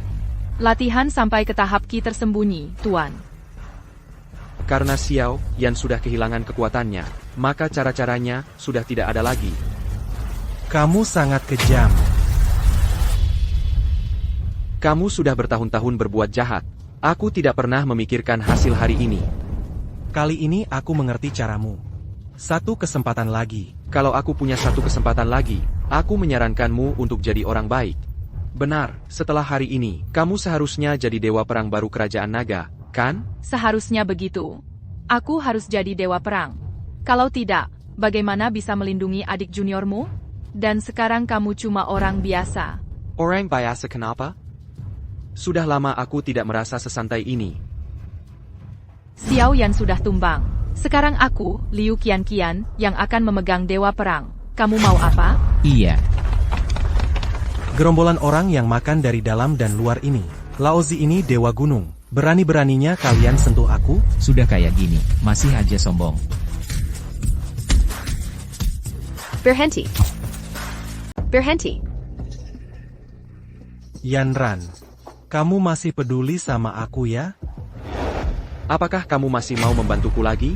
Latihan sampai ke tahap ki tersembunyi, Tuan. Karena Xiao Yan sudah kehilangan kekuatannya, maka cara-caranya sudah tidak ada lagi. Kamu sangat kejam. Kamu sudah bertahun-tahun berbuat jahat. Aku tidak pernah memikirkan hasil hari ini. Kali ini aku mengerti caramu. Satu kesempatan lagi. Kalau aku punya satu kesempatan lagi, aku menyarankanmu untuk jadi orang baik. Benar, setelah hari ini, kamu seharusnya jadi dewa perang baru kerajaan naga, kan? Seharusnya begitu. Aku harus jadi dewa perang. Kalau tidak, bagaimana bisa melindungi adik juniormu? Dan sekarang kamu cuma orang biasa. Orang biasa kenapa? Sudah lama aku tidak merasa sesantai ini. Xiao Yan sudah tumbang. Sekarang aku, Liu Qianqian, yang akan memegang dewa perang. Kamu mau apa? Iya. Gerombolan orang yang makan dari dalam dan luar ini. Laozi ini dewa gunung. Berani-beraninya kalian sentuh aku? Sudah kayak gini, masih aja sombong. Berhenti. Berhenti. Yanran. Kamu masih peduli sama aku ya? Apakah kamu masih mau membantuku lagi?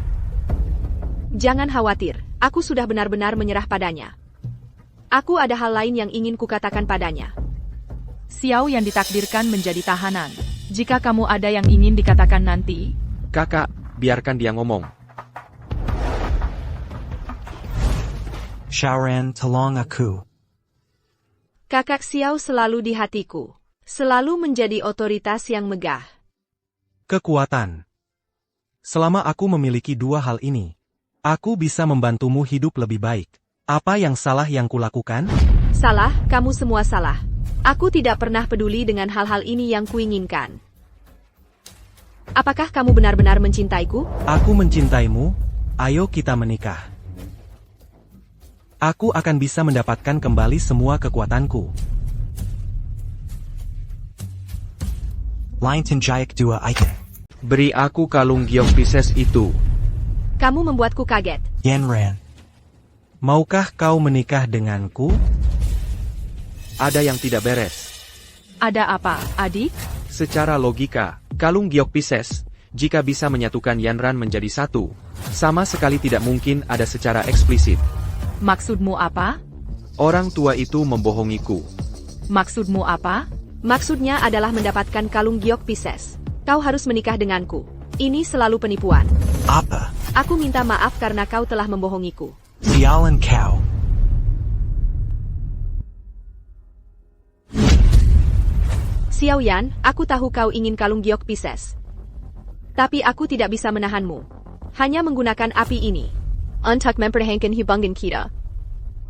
Jangan khawatir, aku sudah benar-benar menyerah padanya. Aku ada hal lain yang ingin kukatakan padanya. Xiao yang ditakdirkan menjadi tahanan. Jika kamu ada yang ingin dikatakan nanti... Kakak, biarkan dia ngomong. Xiaoran, tolong aku. Kakak Xiao selalu di hatiku. Selalu menjadi otoritas yang megah. Kekuatan. Selama aku memiliki dua hal ini, aku bisa membantumu hidup lebih baik. Apa yang salah yang kulakukan? Salah, kamu semua salah. Aku tidak pernah peduli dengan hal-hal ini yang kuinginkan. Apakah kamu benar-benar mencintaiku? Aku mencintaimu, ayo kita menikah. Aku akan bisa mendapatkan kembali semua kekuatanku. Lion Jayak Dua Icon. Beri aku kalung giok Pisces itu. Kamu membuatku kaget. Yanran. Maukah kau menikah denganku? Ada yang tidak beres. Ada apa, adik? Secara logika, kalung giok Pisces, jika bisa menyatukan Yanran menjadi satu, sama sekali tidak mungkin ada secara eksplisit. Maksudmu apa? Orang tua itu membohongiku. Maksudmu apa? Maksudnya adalah mendapatkan kalung giok Pisces. Kau harus menikah denganku. Ini selalu penipuan. Apa? Aku minta maaf karena kau telah membohongiku. Sialan kau. Xiao Yan, aku tahu kau ingin kalung giok Pisces. Tapi aku tidak bisa menahanmu. Hanya menggunakan api ini. Untuk mempertahankan hubungan kita.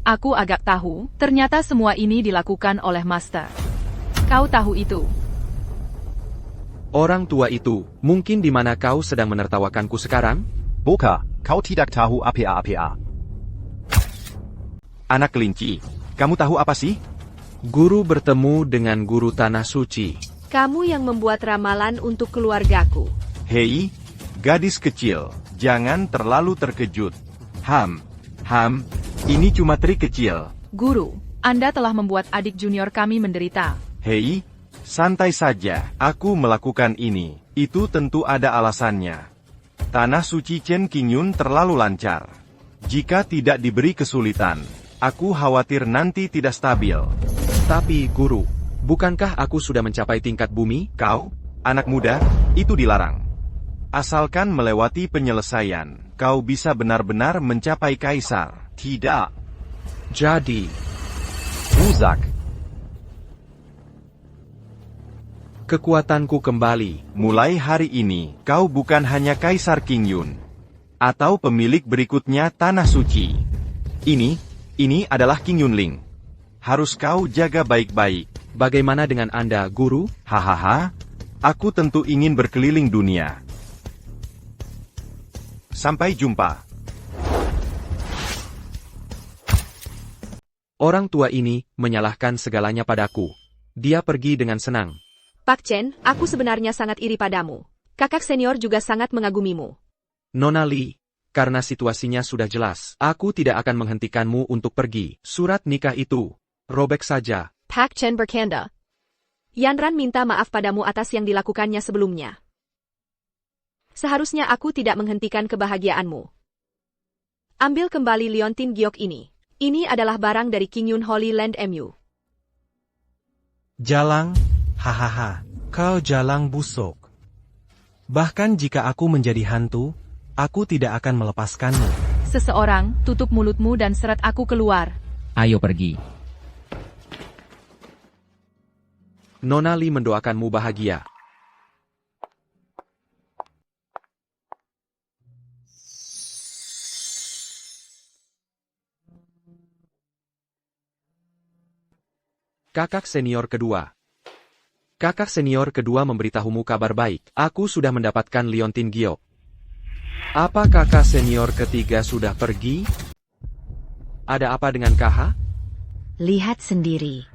Aku agak tahu, ternyata semua ini dilakukan oleh Master. Kau tahu itu. Orang tua itu, mungkin di mana kau sedang menertawakanku sekarang? Boka, kau tidak tahu apa-apa. Anak kelinci, kamu tahu apa sih? Guru bertemu dengan guru tanah suci. Kamu yang membuat ramalan untuk keluargaku. Hei, gadis kecil, jangan terlalu terkejut. Ini cuma trik kecil. Guru, Anda telah membuat adik junior kami menderita. Hei, santai saja, aku melakukan ini. Itu tentu ada alasannya. Tanah suci Chen Qingyun terlalu lancar. Jika tidak diberi kesulitan, aku khawatir nanti tidak stabil. Tapi, guru, bukankah aku sudah mencapai tingkat bumi? Kau, anak muda, itu dilarang. Asalkan melewati penyelesaian, kau bisa benar-benar mencapai kaisar. Tidak. Jadi, Rusak. kekuatanku kembali. Mulai hari ini, kau bukan hanya Kaisar Qingyun. Atau pemilik berikutnya Tanah Suci. Ini adalah Qingyun Ling. Harus kau jaga baik-baik. Bagaimana dengan Anda, guru? Hahaha, aku tentu ingin berkeliling dunia. Sampai jumpa. Orang tua ini menyalahkan segalanya padaku. Dia pergi dengan senang. Pak Chen, aku sebenarnya sangat iri padamu. Kakak senior juga sangat mengagumimu. Nona Li, karena situasinya sudah jelas, aku tidak akan menghentikanmu untuk pergi. Surat nikah itu, robek saja. Pak Chen bercanda. Yanran minta maaf padamu atas yang dilakukannya sebelumnya. Seharusnya aku tidak menghentikan kebahagiaanmu. Ambil kembali liontin giok ini. Ini adalah barang dari Qingyun Holy Land MU. Jalang, hahaha, kau jalang busuk. Bahkan jika aku menjadi hantu, aku tidak akan melepaskanmu. Seseorang, tutup mulutmu dan seret aku keluar. Ayo pergi. Nona Li mendoakanmu bahagia. Kakak senior kedua. Kakak senior kedua memberitahumu kabar baik. Aku sudah mendapatkan liontin giok. Apa kakak senior ketiga sudah pergi? Ada apa dengan KH? Lihat sendiri.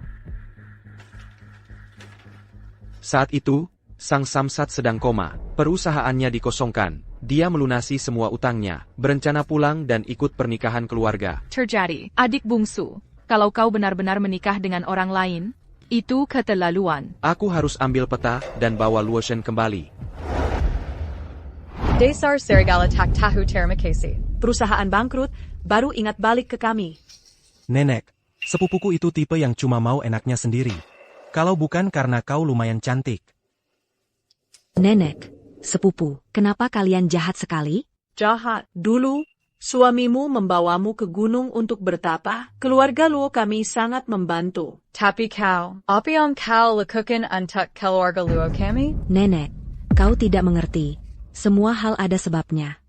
Saat itu, sang samsat sedang koma. Perusahaannya dikosongkan. Dia melunasi semua utangnya, berencana pulang dan ikut pernikahan keluarga. Terjadi, adik bungsu. Kalau kau benar-benar menikah dengan orang lain, itu keterlaluan. Aku harus ambil peta dan bawa Luotian kembali. Desar Serigala Tak Tahu Termakasi. Perusahaan bangkrut, baru ingat balik ke kami. Nenek, sepupuku itu tipe yang cuma mau enaknya sendiri. Kalau bukan karena kau lumayan cantik. Nenek, sepupu, kenapa kalian jahat sekali? Jahat. Dulu, suamimu membawamu ke gunung untuk bertapa. Keluarga Luo kami sangat membantu. Tapi kau, apa yang kau lakukan untuk keluarga Luo kami? Nenek, kau tidak mengerti. Semua hal ada sebabnya.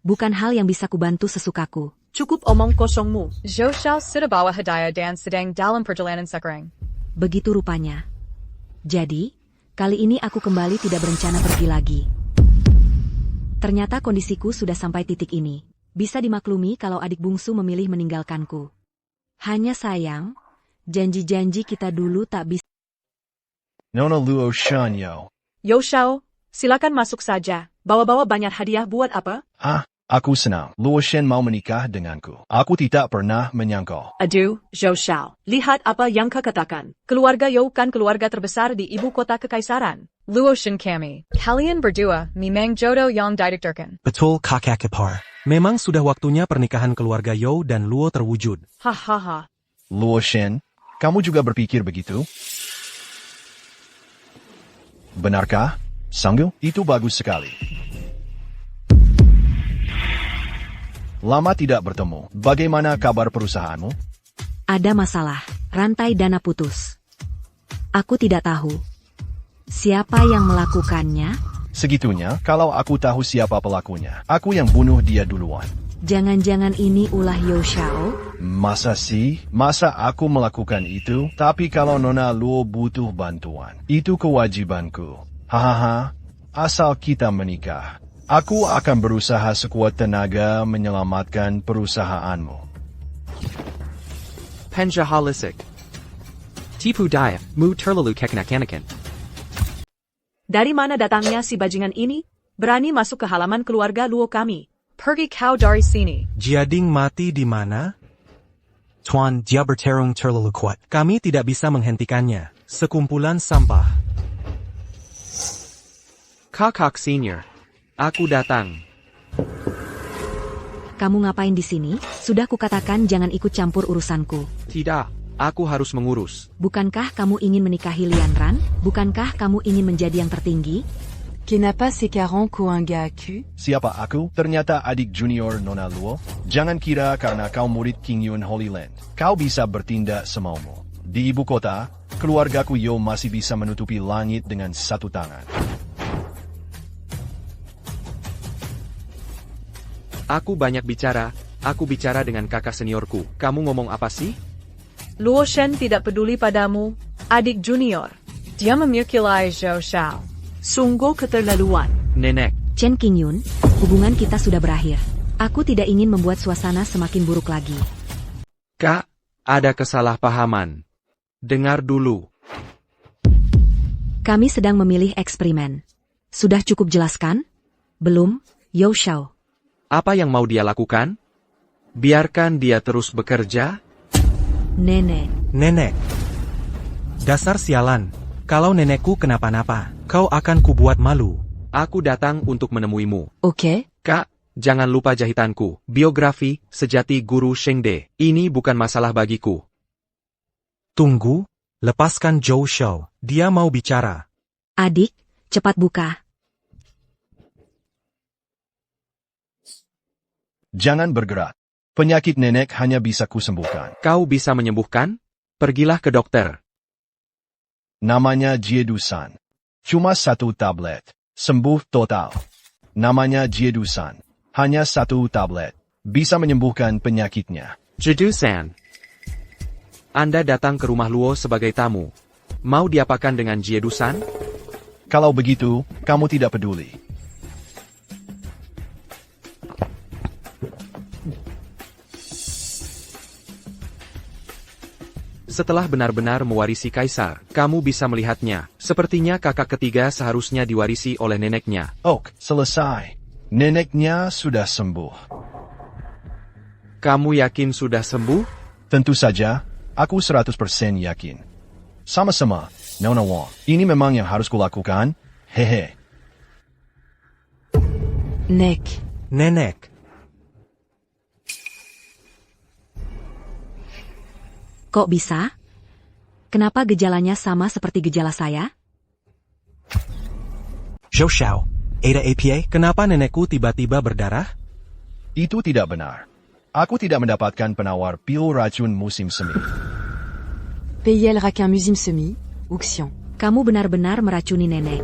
Bukan hal yang bisa kubantu sesukaku. Cukup omong kosongmu. Joshua sudah bawa hadiah dan sedang dalam perjalanan sekarang. Begitu rupanya. Jadi, kali ini aku kembali tidak berencana pergi lagi. Ternyata kondisiku sudah sampai titik ini. Bisa dimaklumi kalau adik bungsu memilih meninggalkanku. Hanya sayang, janji-janji kita dulu tak bisa. Nona Luo Shanyo. Yo Shao, silakan masuk saja. Bawa-bawa banyak hadiah buat apa? Aku senang. Luo Shen mau menikah denganku. Aku tidak pernah menyangka. Aduh, Zhou Shao. Lihat apa yang kau katakan. Keluarga Yo kan keluarga terbesar di ibu kota kekaisaran. Luo Shen kami. Kalian berdua memang jodoh yang ditakdirkan. Betul kakak ipar. Memang sudah waktunya pernikahan keluarga Yo dan Luo terwujud. Hahaha. Luo Shen, kamu juga berpikir begitu? Benarkah? Sanggu? Itu bagus sekali. Lama tidak bertemu. Bagaimana kabar perusahaanmu? Ada masalah, rantai dana putus. Aku tidak tahu. Siapa yang melakukannya? Segitunya, kalau aku tahu siapa pelakunya, aku yang bunuh dia duluan. Jangan-jangan ini ulah Yo Shao? Masa sih? Masa aku melakukan itu? Tapi kalau Nona Luo butuh bantuan, itu kewajibanku. Hahaha, asal kita menikah. Aku akan berusaha sekuat tenaga menyelamatkan perusahaanmu. Penjahalisik. Tipu daya, mu terlalu kekanak-kanakan. Dari mana datangnya si bajingan ini? Berani masuk ke halaman keluarga Luo kami. Pergi kau dari sini. Jiading mati di mana? Tuan, dia bertarung terlalu kuat. Kami tidak bisa menghentikannya. Sekumpulan sampah. Kakak senior. Aku datang. Kamu ngapain di sini? Sudah kukatakan jangan ikut campur urusanku. Tidak, aku harus mengurus. Bukankah kamu ingin menikahi Lian Ran? Bukankah kamu ingin menjadi yang tertinggi? Kenapa sekarang kau enggak aku? Siapa aku? Ternyata adik junior Nona Luo. Jangan kira karena kau murid King Yun Holy Land, kau bisa bertindak semaumu. Di ibu kota, keluargaku Yo masih bisa menutupi langit dengan satu tangan. Aku banyak bicara, aku bicara dengan kakak seniorku. Kamu ngomong apa sih? Luo Shen tidak peduli padamu, adik junior. Dia memukilai Zhou Shao. Sungguh keterlaluan. Nenek. Chen Qingyun, hubungan kita sudah berakhir. Aku tidak ingin membuat suasana semakin buruk lagi. Kak, ada kesalahpahaman. Dengar dulu. Kami sedang memilih eksperimen. Sudah cukup jelaskan? Belum, Yo Shao. Apa yang mau dia lakukan? Biarkan dia terus bekerja? Nenek. Dasar sialan. Kalau nenekku kenapa-napa, kau akan kubuat malu. Aku datang untuk menemuimu. Oke. Kak, jangan lupa jahitanku. Biografi, sejati guru Shengde. Ini bukan masalah bagiku. Tunggu, lepaskan Zhou Shao. Dia mau bicara. Adik, cepat buka. Jangan bergerak. Penyakit nenek hanya bisa kusembuhkan. Kau bisa menyembuhkan? Pergilah ke dokter. Namanya Jiedusan. Cuma 1 tablet. Sembuh total. Namanya Jiedusan. Hanya 1 tablet. Bisa menyembuhkan penyakitnya. Jiedusan. Anda datang ke rumah Luo sebagai tamu. Mau diapakan dengan Jiedusan? Kalau begitu, kamu tidak peduli. Setelah benar-benar mewarisi kaisar, kamu bisa melihatnya. Sepertinya kakak ketiga seharusnya diwarisi oleh neneknya. Selesai. Neneknya sudah sembuh. Kamu yakin sudah sembuh? Tentu saja, aku 100% yakin. Sama-sama, Nona Wong. Ini memang yang harus kulakukan? Hehe. Nenek. Kok bisa? Kenapa gejalanya sama seperti gejala saya? Zhou Shao, Ada APA? Kenapa nenekku tiba-tiba berdarah? Itu tidak benar. Aku tidak mendapatkan penawar pil racun musim semi. Payel rakin musim semi, Uxion. Kamu benar-benar meracuni nenek.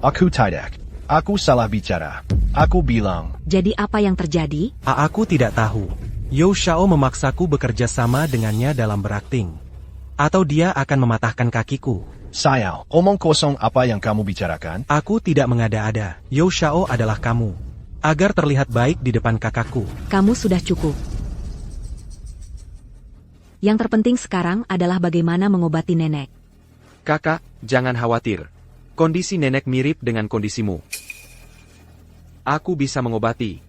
Aku tidak. Aku salah bicara. Aku bilang. Jadi apa yang terjadi? Aku tidak tahu. Yo Shao memaksaku bekerja sama dengannya dalam berakting. Atau dia akan mematahkan kakiku. Sayang, omong kosong apa yang kamu bicarakan? Aku tidak mengada-ada. Yo Shao adalah kamu. Agar terlihat baik di depan kakakku. Kamu sudah cukup. Yang terpenting sekarang adalah bagaimana mengobati nenek. Kakak, jangan khawatir. Kondisi nenek mirip dengan kondisimu. Aku bisa mengobati.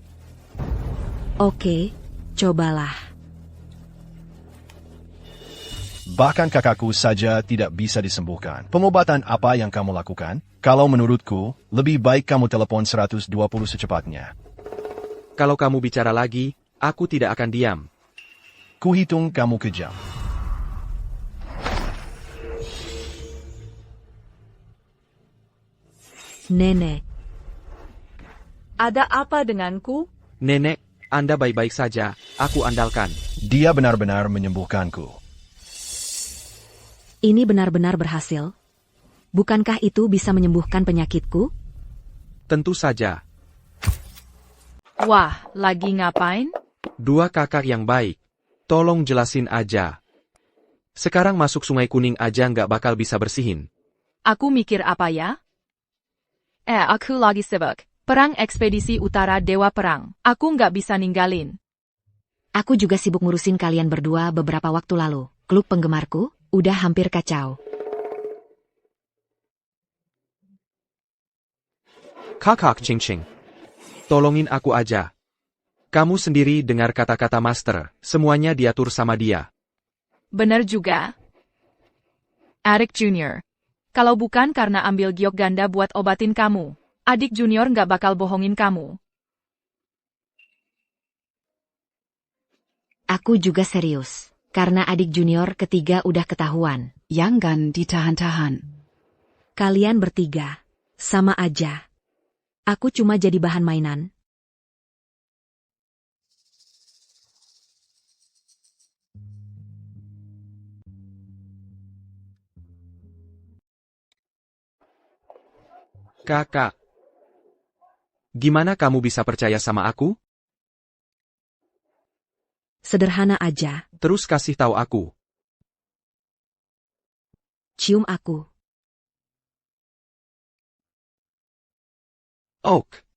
Oke, cobalah. Bahkan kakakku saja tidak bisa disembuhkan. Pengobatan apa yang kamu lakukan? Kalau menurutku, lebih baik kamu telepon 120 secepatnya. Kalau kamu bicara lagi, aku tidak akan diam. Kuhitung kamu kejam. Nenek, Ada apa denganku? Nenek, Anda baik-baik saja, aku andalkan. Dia benar-benar menyembuhkanku. ini benar-benar berhasil? Bukankah itu bisa menyembuhkan penyakitku? Tentu saja. Wah, lagi ngapain? Dua kakak yang baik. Tolong jelasin aja. Sekarang masuk Sungai Kuning aja nggak bakal bisa bersihin. Aku mikir apa ya? Aku lagi sibuk. Perang ekspedisi utara Dewa Perang. Aku nggak bisa ninggalin. Aku juga sibuk ngurusin kalian berdua beberapa waktu lalu. Klub penggemarku udah hampir kacau. Kakak Ching-Ching. Tolongin aku aja. Kamu sendiri dengar kata-kata master, semuanya diatur sama dia. Bener juga. Adik Junior. Kalau bukan karena ambil giok ganda buat obatin kamu, adik Junior nggak bakal bohongin kamu. Aku juga serius. Karena adik junior ketiga udah ketahuan. Jangan ditahan-tahan. Kalian bertiga. Sama aja. Aku cuma jadi bahan mainan. Kakak. Gimana kamu bisa percaya sama aku? Sederhana aja. Terus kasih tahu aku. Cium aku. Oak.